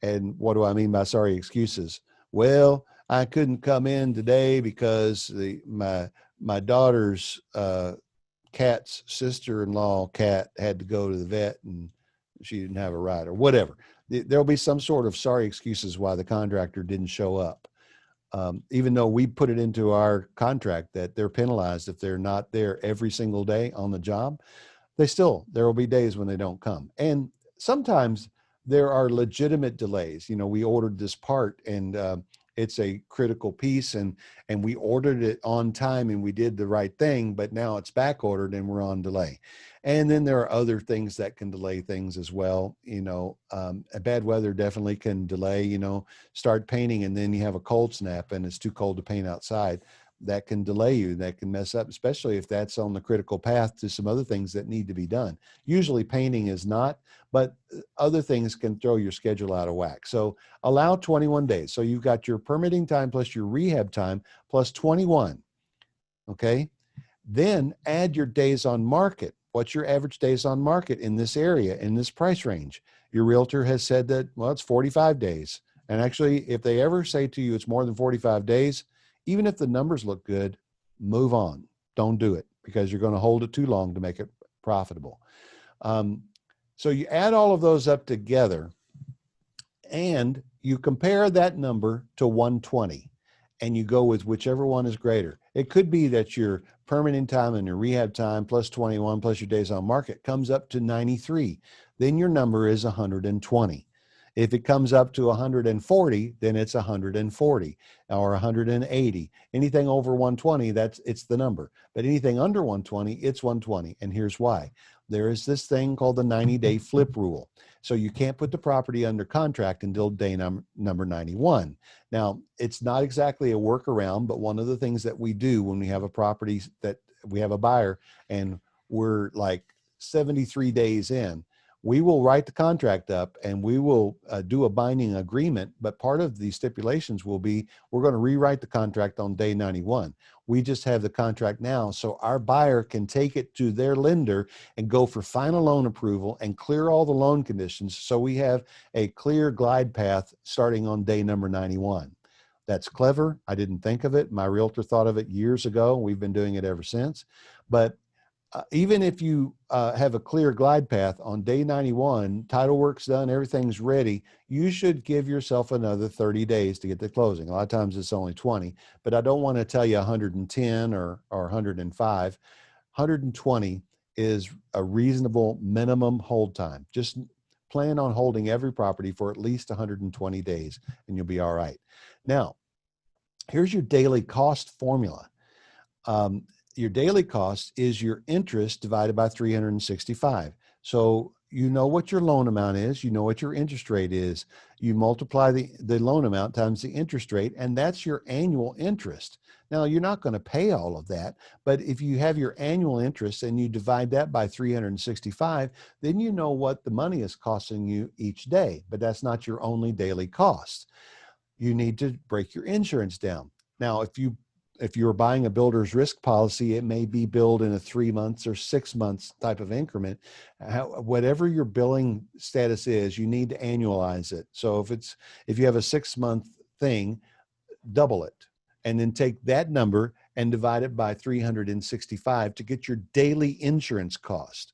And what do I mean by sorry excuses? Well, I couldn't come in today because my daughter's cat's sister-in-law cat had to go to the vet and she didn't have a ride or whatever. There'll be some sort of sorry excuses why the contractor didn't show up. Even though we put it into our contract that they're penalized if they're not there every single day on the job, there will be days when they don't come. And sometimes there are legitimate delays. You know, we ordered this part and it's a critical piece and we ordered it on time and we did the right thing, but now it's back ordered and we're on delay. And then there are other things that can delay things as well. You know, bad weather definitely can delay, you know, start painting and then you have a cold snap and it's too cold to paint outside. That can delay you, that can mess up, especially if that's on the critical path to some other things that need to be done. Usually painting is not, but other things can throw your schedule out of whack. So allow 21 days. So you've got your permitting time plus your rehab time plus 21. Okay. Then add your days on market. What's your average days on market in this area, in this price range? Your realtor has said that, well, it's 45 days. And actually, if they ever say to you it's more than 45 days, even if the numbers look good, move on. Don't do it because you're going to hold it too long to make it profitable. So you add all of those up together and you compare that number to 120 and you go with whichever one is greater. It could be that your permanent time and your rehab time plus 21 plus your days on market comes up to 93. Then your number is 120. If it comes up to 140, then it's 140 or 180. Anything over 120, it's the number. But anything under 120, it's 120. And here's why. There is this thing called the 90-day flip rule. So you can't put the property under contract until day number 91. Now, it's not exactly a workaround, but one of the things that we do when we have a property that we have a buyer and we're like 73 days in, we will write the contract up and we will do a binding agreement. But part of the stipulations will be, we're going to rewrite the contract on day 91. We just have the contract now. So our buyer can take it to their lender and go for final loan approval and clear all the loan conditions. So we have a clear glide path starting on day number 91. That's clever. I didn't think of it. My realtor thought of it years ago. We've been doing it ever since. But even if you have a clear glide path on day 91, title work's done, everything's ready, you should give yourself another 30 days to get to closing. A lot of times it's only 20, but I don't want to tell you 110 or 105. 120 is a reasonable minimum hold time. Just plan on holding every property for at least 120 days and you'll be all right. Now, here's your daily cost formula. Your daily cost is your interest divided by 365. So you know what your loan amount is, you know what your interest rate is. You multiply the loan amount times the interest rate, and that's your annual interest. Now, you're not going to pay all of that, but if you have your annual interest and you divide that by 365, then you know what the money is costing you each day, but that's not your only daily cost. You need to break your insurance down. Now, if you're buying a builder's risk policy, it may be billed in a 3 months or 6 months type of increment. Whatever your billing status is, you need to annualize it. So if you have a 6-month thing, double it and then take that number and divide it by 365 to get your daily insurance cost.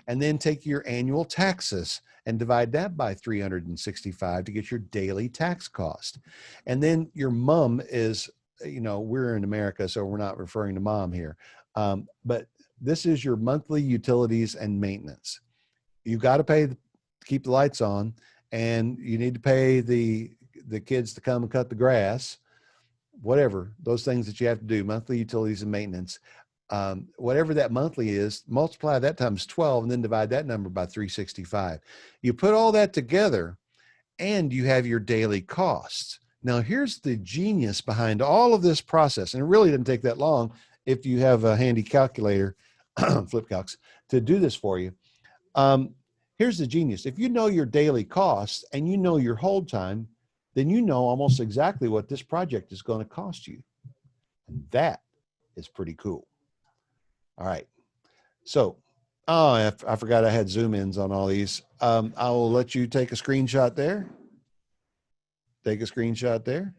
And then take your annual taxes and divide that by 365 to get your daily tax cost. And then your mom is, you know, we're in America, so we're not referring to mom here. But this is your monthly utilities and maintenance. You've got to pay to keep the lights on, and you need to pay the kids to come and cut the grass, whatever, those things that you have to do, monthly utilities and maintenance. Whatever that monthly is, multiply that times 12 and then divide that number by 365. You put all that together and you have your daily costs. Now, here's the genius behind all of this process, and it really didn't take that long if you have a handy calculator, flip calcs, to do this for you. Here's the genius. If you know your daily costs and you know your hold time, then you know almost exactly what this project is going to cost you. And that is pretty cool. All right. So, I forgot I had zoom ins on all these. I will let you take a screenshot there. Take a screenshot there.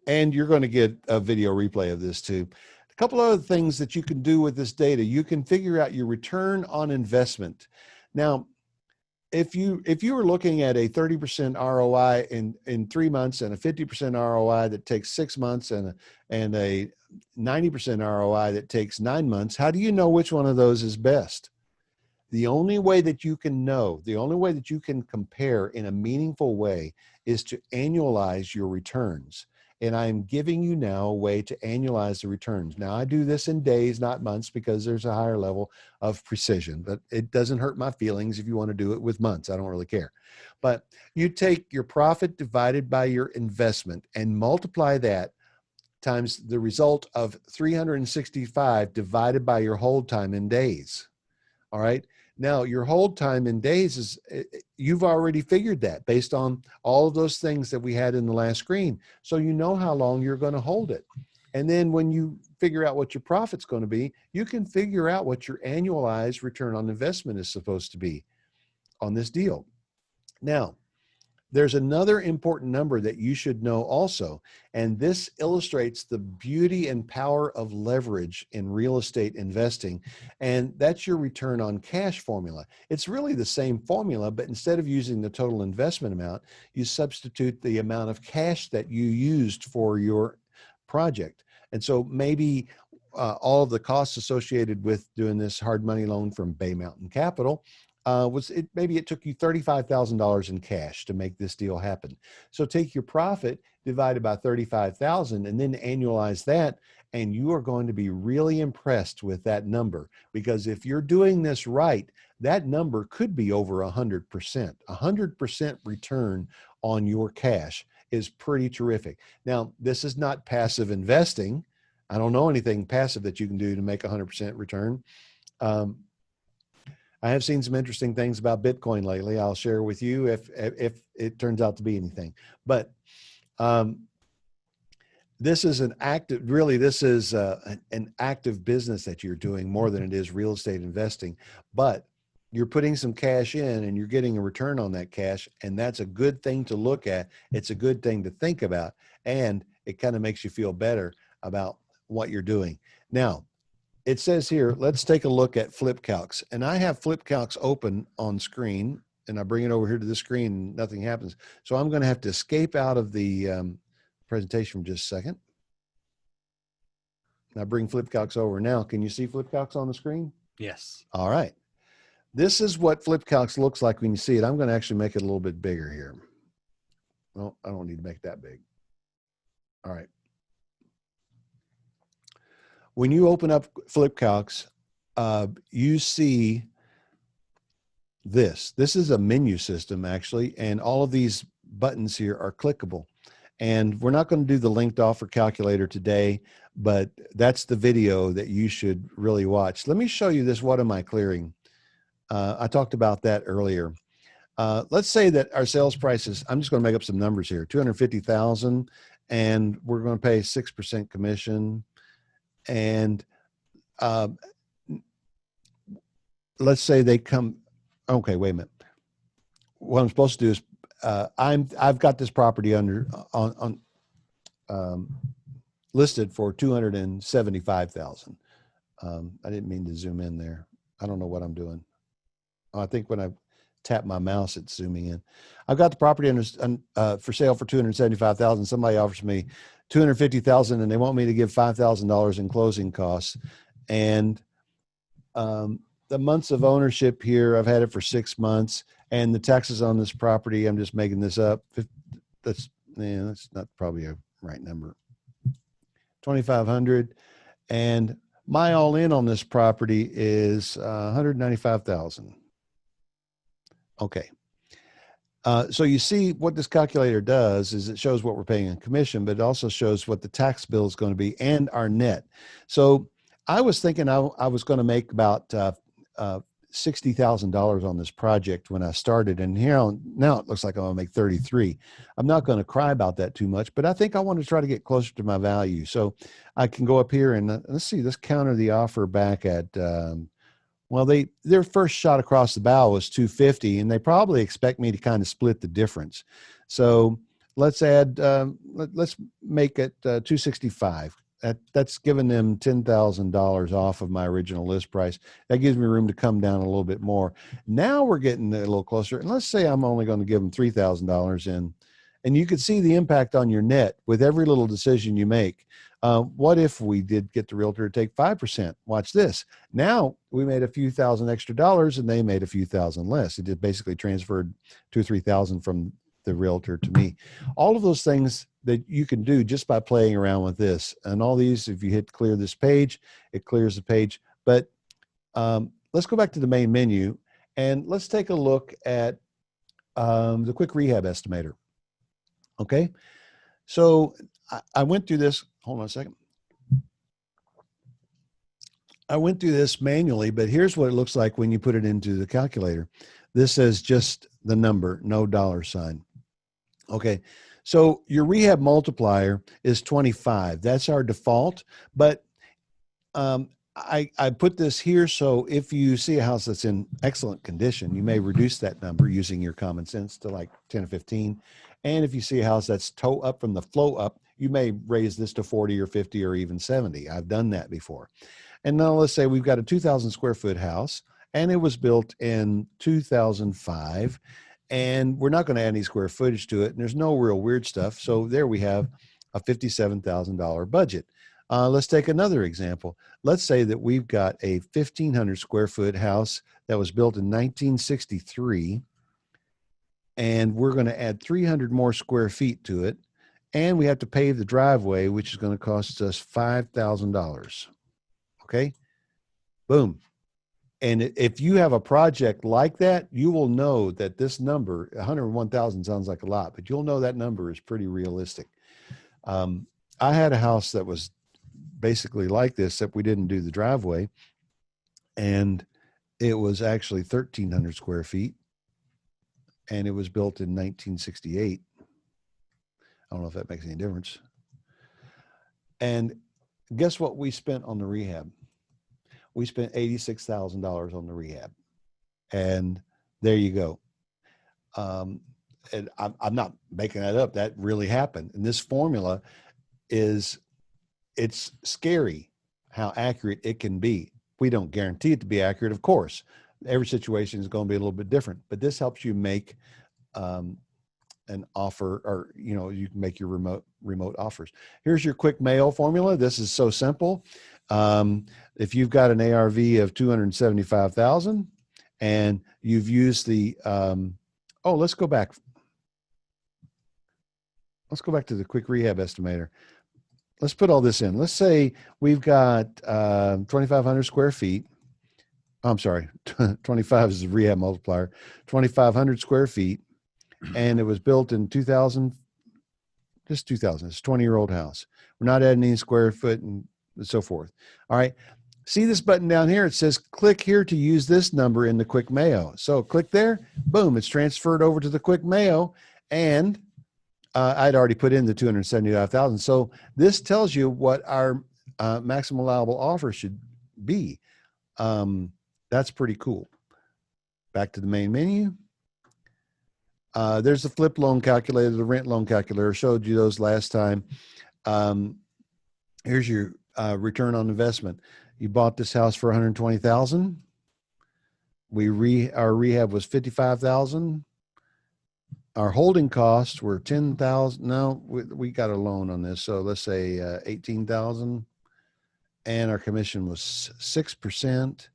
And you're going to get a video replay of this too. A couple other things that you can do with this data. You can figure out your return on investment. Now, if you were looking at a 30% ROI in 3 months and a 50% ROI that takes 6 months and a 90% ROI that takes 9 months, how do you know which one of those is best? The only way that you can know, the only way that you can compare in a meaningful way is to annualize your returns. And I'm giving you now a way to annualize the returns. Now, I do this in days, not months, because there's a higher level of precision, but it doesn't hurt my feelings if you want to do it with months. I don't really care. But you take your profit divided by your investment and multiply that times the result of 365 divided by your hold time in days. All right. Now, your hold time in days is, you've already figured that based on all of those things that we had in the last screen. So you know how long you're going to hold it. And then when you figure out what your profit's going to be, you can figure out what your annualized return on investment is supposed to be on this deal. Now, there's another important number that you should know also, and this illustrates the beauty and power of leverage in real estate investing, and that's your return on cash formula. It's really the same formula, but instead of using the total investment amount, you substitute the amount of cash that you used for your project. And so maybe all of the costs associated with doing this hard money loan from Bay Mountain Capital maybe it took you $35,000 in cash to make this deal happen. So take your profit divided by 35,000 and then annualize that, and you are going to be really impressed with that number, because if you're doing this right, that number could be over 100%. 100% return on your cash is pretty terrific. Now, this is not passive investing. I don't know anything passive that you can do to make 100% return. I have seen some interesting things about Bitcoin lately. I'll share with you if it turns out to be anything. But this is an active business that you're doing more than it is real estate investing. But you're putting some cash in and you're getting a return on that cash, and that's a good thing to look at. It's a good thing to think about, and it kind of makes you feel better about what you're doing. Now, it says here, let's take a look at FlipCalcs. And I have FlipCalcs open on screen, and I bring it over here to the screen and nothing happens. So I'm going to have to escape out of the presentation for just a second. And I bring FlipCalcs over now. Can you see FlipCalcs on the screen? Yes. All right. This is what FlipCalcs looks like when you see it. I'm going to actually make it a little bit bigger here. Well, I don't need to make it that big. All right. When you open up FlipCalcs, you see this. This is a menu system, actually, and all of these buttons here are clickable. And we're not going to do the linked offer calculator today, but that's the video that you should really watch. Let me show you this. What am I clearing? I talked about that earlier. Let's say that our sales prices, I'm just going to make up some numbers here, 250,000, and we're going to pay 6% commission. And let's say they come, okay, wait a minute. What I'm supposed to do is I've got this property listed for 275,000. I didn't mean to zoom in there. I don't know what I'm doing. I think when I tap my mouse, it's zooming in. I've got the property for sale for 275,000. Somebody offers me 250,000 and they want me to give $5,000 in closing costs. And the months of ownership here, I've had it for 6 months, and the taxes on this property, I'm just making this up. That's not probably a right number. 2,500, and my all in on this property is 195,000. Okay. So you see what this calculator does is it shows what we're paying in commission, but it also shows what the tax bill is going to be and our net. So I was thinking I was going to make about $60,000 on this project when I started, and now it looks like I'm going to make 33. I'm not going to cry about that too much, but I think I want to try to get closer to my value. So I can go up here and let's see, let's counter the offer back at well, their first shot across the bow was 250, and they probably expect me to kind of split the difference. So let's add, let's make it 265. That's giving them $10,000 off of my original list price. That gives me room to come down a little bit more. Now we're getting a little closer, and let's say I'm only going to give them $3,000 in, and you could see the impact on your net with every little decision you make. What if we did get the realtor to take 5%? Watch this. Now we made a few thousand extra dollars and they made a few thousand less. It just basically transferred 2 or 3,000 from the realtor to me. All of those things that you can do just by playing around with this. And all these, if you hit clear this page, it clears the page. But let's go back to the main menu and let's take a look at the quick rehab estimator. Okay. So I went through this. Hold on a second. I went through this manually, but here's what it looks like when you put it into the calculator. This says just the number, no dollar sign. Okay. So your rehab multiplier is 25. That's our default. But I put this here so if you see a house that's in excellent condition, you may reduce that number using your common sense to like 10 or 15. And if you see a house that's toe up from the flow up, you may raise this to 40 or 50 or even 70. I've done that before. And now let's say we've got a 2,000 square foot house and it was built in 2005 and we're not going to add any square footage to it. And there's no real weird stuff. So there we have a $57,000 budget. Let's take another example. Let's say that we've got a 1,500 square foot house that was built in 1963 and we're going to add 300 more square feet to it. And we have to pave the driveway, which is going to cost us $5,000. Okay. Boom. And if you have a project like that, you will know that this number, 101,000 sounds like a lot, but you'll know that number is pretty realistic. I had a house that was basically like this, except we didn't do the driveway. And it was actually 1,300 square feet. And it was built in 1968. I don't know if that makes any difference. And guess what we spent on the rehab? We spent $86,000 on the rehab. And there you go. And I'm not making that up. That really happened. And this formula it's scary how accurate it can be. We don't guarantee it to be accurate, of course. Every situation is going to be a little bit different, but this helps you make an offer, or you can make your remote offers. Here's your quick mail formula. This is so simple. If you've got an ARV of 275,000 and you've used the let's go back to the quick rehab estimator. Let's put all this in. Let's say we've got 2,500 square feet. I'm sorry, 25 is the rehab multiplier, 2,500 square feet. And it was built in 2000, just 2000. It's a 20-year-old house. We're not adding any square foot and so forth. All right. See this button down here? It says click here to use this number in the quick Mayo. So click there, boom, it's transferred over to the quick Mayo. And I'd already put in the 275,000. So this tells you what our maximum allowable offer should be. That's pretty cool. Back to the main menu. There's the flip loan calculator, the rent loan calculator. I showed you those last time. Here's your return on investment. You bought this house for $120,000. Our rehab was $55,000. Our holding costs were $10,000. No, we got a loan on this, so let's say $18,000. And our commission was 6%.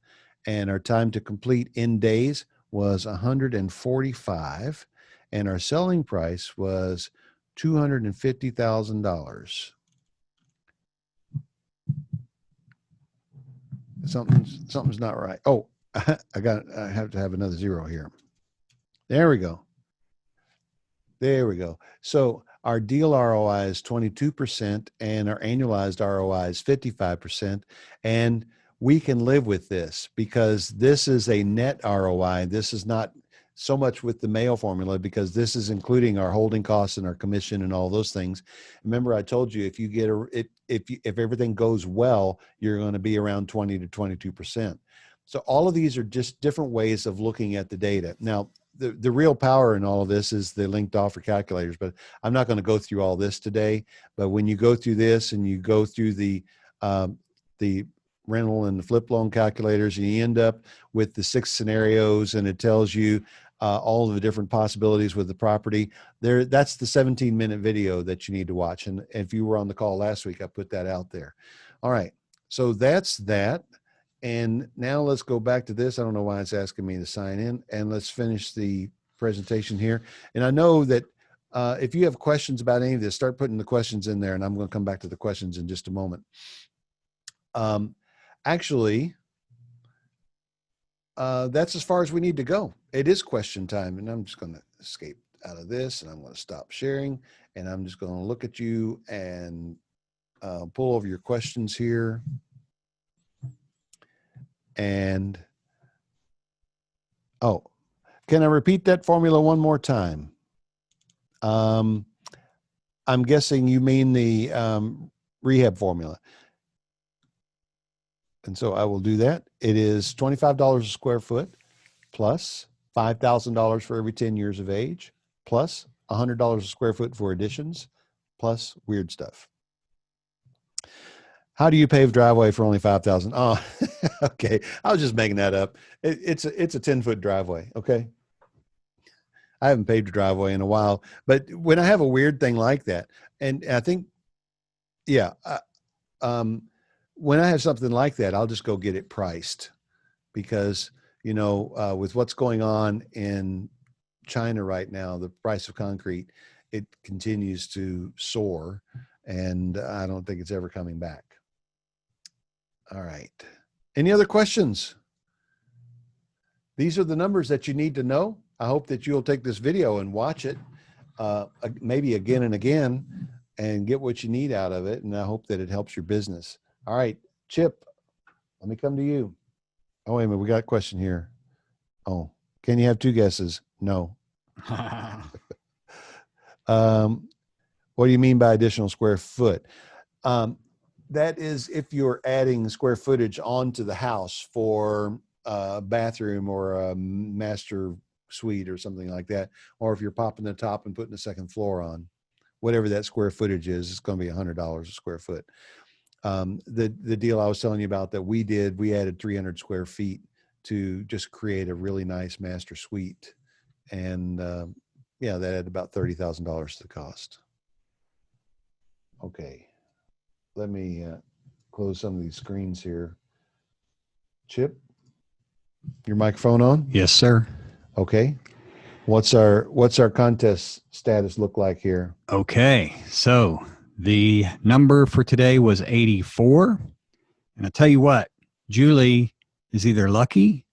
And our time to complete in days was 145. And our selling price was $250,000. Something's not right. Oh, I have to have another zero here. There we go. There we go. So our deal ROI is 22% and our annualized ROI is 55%. And we can live with this because this is a net ROI. This is not so much with the Mayo formula because this is including our holding costs and our commission and all those things. Remember, I told you if you get if everything goes well, you're going to be around 20 to 22%. So all of these are just different ways of looking at the data. Now, the real power in all of this is the linked offer calculators, but I'm not going to go through all this today. But when you go through this and you go through the rental and the flip loan calculators, and you end up with the 6 scenarios, and it tells you all of the different possibilities with the property. That's the 17-minute video that you need to watch. And if you were on the call last week, I put that out there. All right, so that's that. And now let's go back to this. I don't know why it's asking me to sign in, and let's finish the presentation here. And I know that if you have questions about any of this, start putting the questions in there, and I'm going to come back to the questions in just a moment. Actually, that's as far as we need to go. It is question time, and I'm just going to escape out of this, and I'm going to stop sharing, and I'm just going to look at you and pull over your questions here. And, oh, can I repeat that formula one more time? I'm guessing you mean the rehab formula. And so I will do that. It is $25 a square foot plus $5,000 for every 10 years of age, plus $100 a square foot for additions, plus weird stuff. How do you pave driveway for only $5,000? Oh, okay. I was just making that up. It's a 10-foot driveway. Okay. I haven't paved a driveway in a while, but when I have a weird thing like that, and I think, yeah, when I have something like that, I'll just go get it priced because, you know, with what's going on in China right now, the price of concrete, it continues to soar, and I don't think it's ever coming back. All right. Any other questions? These are the numbers that you need to know. I hope that you'll take this video and watch it maybe again and again and get what you need out of it. And I hope that it helps your business. All right, Chip, let me come to you. Oh, wait a minute. We got a question here. Oh, can you have 2 guesses? No. What do you mean by additional square foot? That is if you're adding square footage onto the house for a bathroom or a master suite or something like that, or if you're popping the top and putting a 2nd floor on, whatever that square footage is, it's going to be $100 a square foot. The deal I was telling you about that we did, we added 300 square feet to just create a really nice master suite. And yeah, that added about $30,000 to the cost. Okay. Let me close some of these screens here. Chip, your microphone on? Yes, sir. Okay. What's our contest status look like here? Okay. So the number for today was 84. And I tell you what, Julie is either lucky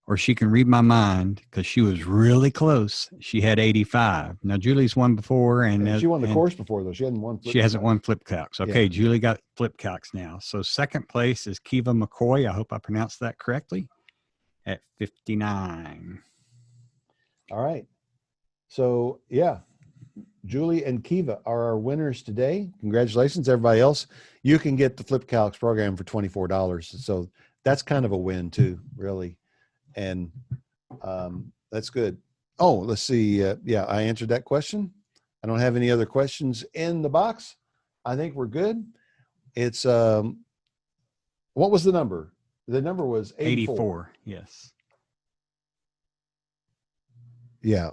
or she can read my mind because she was really close. She had 85. Now Julie's won before, and she won the course before though. She hadn't won. She hasn't won flip calcs. Okay, yeah. Julie got flip calcs now. So 2nd place is Kiva McCoy. I hope I pronounced that correctly. At 59. All right. So yeah, Julie and Kiva are our winners today. Congratulations, everybody else. You can get the flip calcs program for $24. So that's kind of a win too, really. And that's good. Oh, let's see. Yeah, I answered that question. I don't have any other questions in the box. I think we're good. It's what was the number? The number was 84. Yes. Yeah.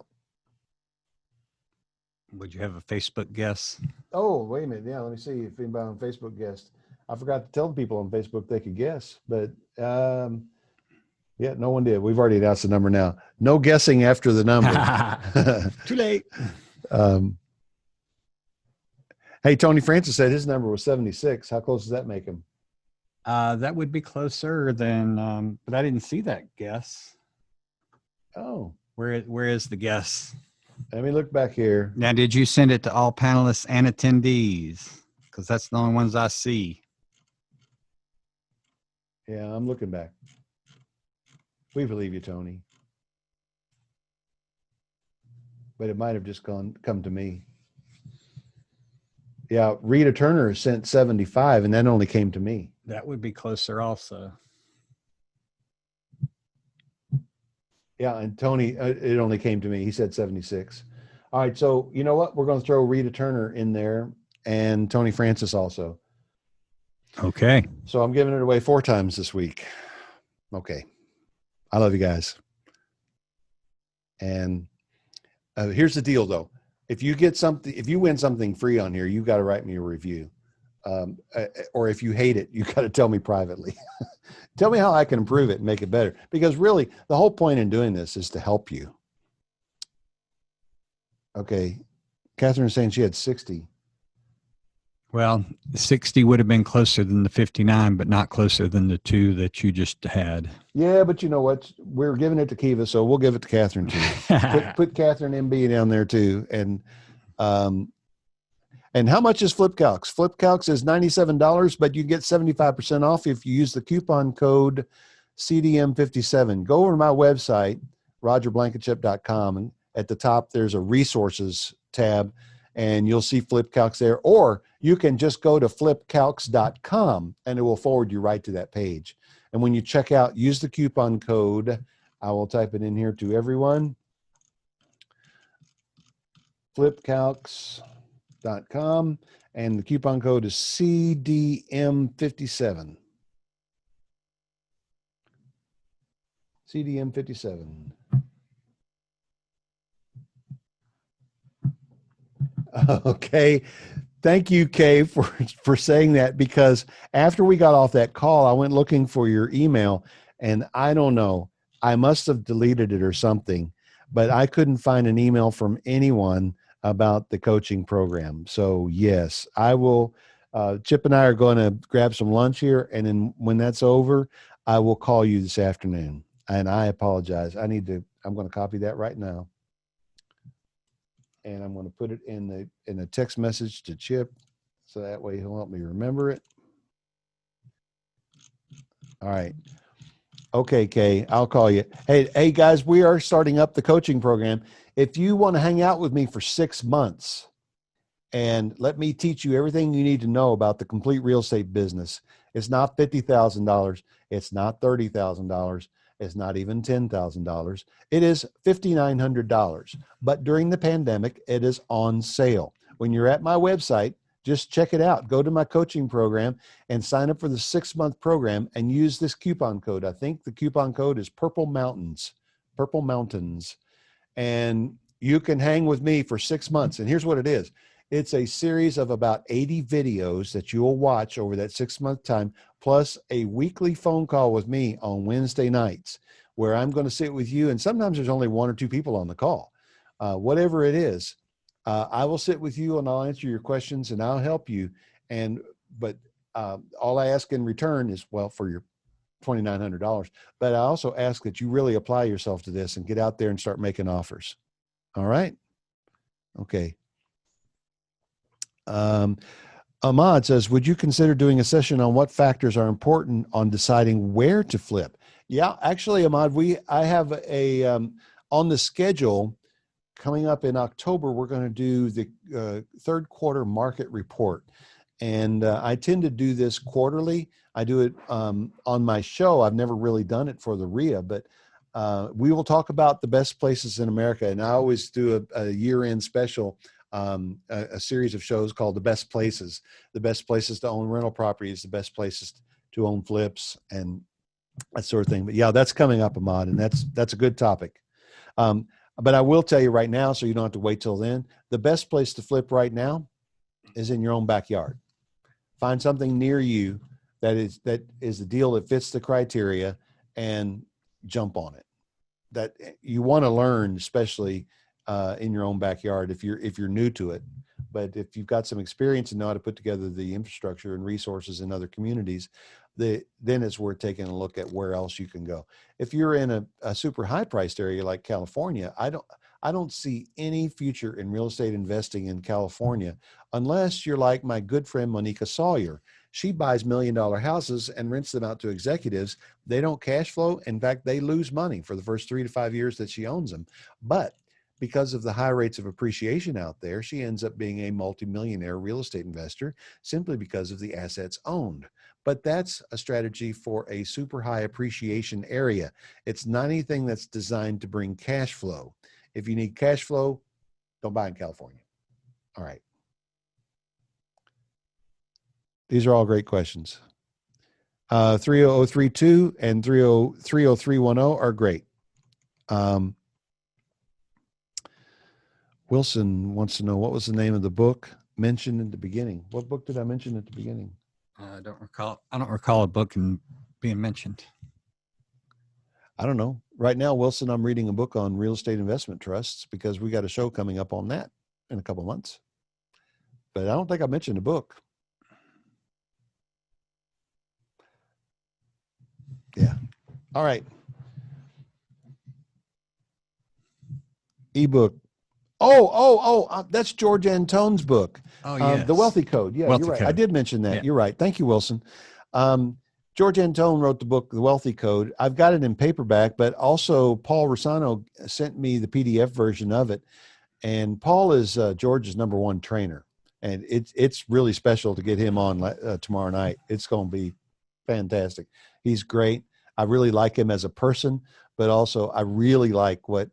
Would you have a Facebook guess? Oh, wait a minute. Yeah, let me see if anybody on Facebook guessed. I forgot to tell the people on Facebook they could guess, but yeah, no one did. We've already announced the number now. No guessing after the number. Too late. Hey, Tony Francis said his number was 76. How close does that make him? That would be closer than, but I didn't see that guess. Oh. Where is the guess? Let me look back here. Now, did you send it to all panelists and attendees? Because that's the only ones I see. Yeah, I'm looking back. We believe you, Tony. But it might have just come to me. Yeah, Rita Turner sent 75, and that only came to me. That would be closer also. Yeah, and Tony, it only came to me. He said 76. All right, so you know what? We're going to throw Rita Turner in there and Tony Francis also. Okay. So I'm giving it away 4 times this week. Okay. I love you guys. And here's the deal, though. If you win something free on here, you got to write me a review. Or if you hate it, you got to tell me privately. Tell me how I can improve it and make it better. Because really, the whole point in doing this is to help you. Okay. Catherine is saying she had 60. Well, 60 would have been closer than the 59, but not closer than the 2 that you just had. Yeah, but you know what? We're giving it to Kiva, so we'll give it to Catherine too. put Catherine MB down there too. And how much is FlipCalcs? FlipCalcs is $97, but you get 75% off if you use the coupon code CDM57. Go over to my website, rogerblankenship.com, and at the top there's a resources tab, and you'll see FlipCalcs there. Or you can just go to flipcalcs.com, and it will forward you right to that page. And when you check out, use the coupon code. I will type it in here to everyone. FlipCalcs.com, and the coupon code is CDM57. CDM57. Okay. Thank you, Kay, for saying that, because after we got off that call, I went looking for your email, and I don't know, I must have deleted it or something, but I couldn't find an email from anyone about the coaching program. So yes, I will. Chip and I are going to grab some lunch here, and then when that's over, I will call you this afternoon. And I apologize. I'm going to copy that right now. And I'm going to put it in a text message to Chip, so that way he'll help me remember it. All right. Okay, Kay, I'll call you. Hey guys, we are starting up the coaching program. If you want to hang out with me for 6 months and let me teach you everything you need to know about the complete real estate business, it's not $50,000. It's not $30,000. It's not even $10,000. It is $5,900. But during the pandemic, it is on sale. When you're at my website, just check it out. Go to my coaching program and sign up for the 6-month program and use this coupon code. I think the coupon code is Purple Mountains. And you can hang with me for 6 months. And here's what it is. It's a series of about 80 videos that you'll watch over that 6-month time, plus a weekly phone call with me on Wednesday nights, where I'm going to sit with you. And sometimes there's only 1 or 2 people on the call. Whatever it is, I will sit with you and I'll answer your questions and I'll help you. But all I ask in return is, well, for your $2,900, but I also ask that you really apply yourself to this and get out there and start making offers. All right. Okay. Ahmad says, would you consider doing a session on what factors are important on deciding where to flip? Yeah, actually, Ahmad, I have on the schedule coming up in October, we're going to do the 3rd quarter market report. And I tend to do this quarterly. I do it on my show. I've never really done it for the RIA, but we will talk about the best places in America. And I always do a year-end special, a series of shows called The Best Places to own rental properties, the best places to own flips, and that sort of thing. But yeah, that's coming up, Ahmad, and that's a good topic. But I will tell you right now, so you don't have to wait till then, the best place to flip right now is in your own backyard. Find something near you that is the deal that fits the criteria and jump on it. That you want to learn, especially in your own backyard if you're new to it. But if you've got some experience and know how to put together the infrastructure and resources in other communities, then it's worth taking a look at where else you can go. If you're in a super high priced area like California, I don't see any future in real estate investing in California unless you're like my good friend Monica Sawyer. She buys $1 million houses and rents them out to executives. They don't cash flow. In fact, they lose money for the first 3 to 5 years that she owns them. But because of the high rates of appreciation out there, she ends up being a multimillionaire real estate investor simply because of the assets owned. But that's a strategy for a super high appreciation area. It's not anything that's designed to bring cash flow. If you need cash flow, don't buy in California. All right. These are all great questions. 30032 and 30310 are great. Wilson wants to know, what was the name of the book mentioned in the beginning? What book did I mention at the beginning? I don't recall a book being mentioned. I don't know. Right now, Wilson, I'm reading a book on real estate investment trusts because we got a show coming up on that in a couple of months. But I don't think I mentioned a book. Yeah. All right. Ebook. That's George Antone's book. Oh, yes. The Wealthy Code. Yeah, Wealthy you're right. Code. I did mention that. Yeah. You're right. Thank you, Wilson. George Antone wrote the book, The Wealthy Code. I've got it in paperback, but also Paul Rossano sent me the PDF version of it. And Paul is George's #1 trainer. And it's really special to get him on tomorrow night. It's going to be fantastic. He's great. I really like him as a person, but also I really like what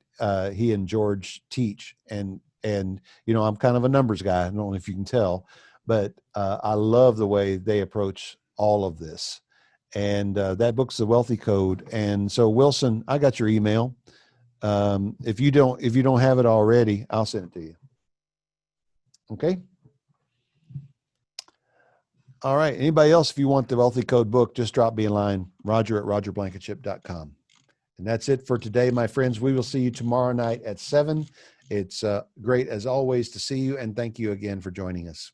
he and George teach. And I'm kind of a numbers guy. I don't know if you can tell, but I love the way they approach all of this. And that book's The Wealthy Code. And so, Wilson, I got your email. If you don't have it already, I'll send it to you. Okay. All right. Anybody else, if you want the Wealthy Code book, just drop me a line, roger@rogerblankenship.com. And that's it for today, my friends. We will see you tomorrow night at 7. It's great, as always, to see you. And thank you again for joining us.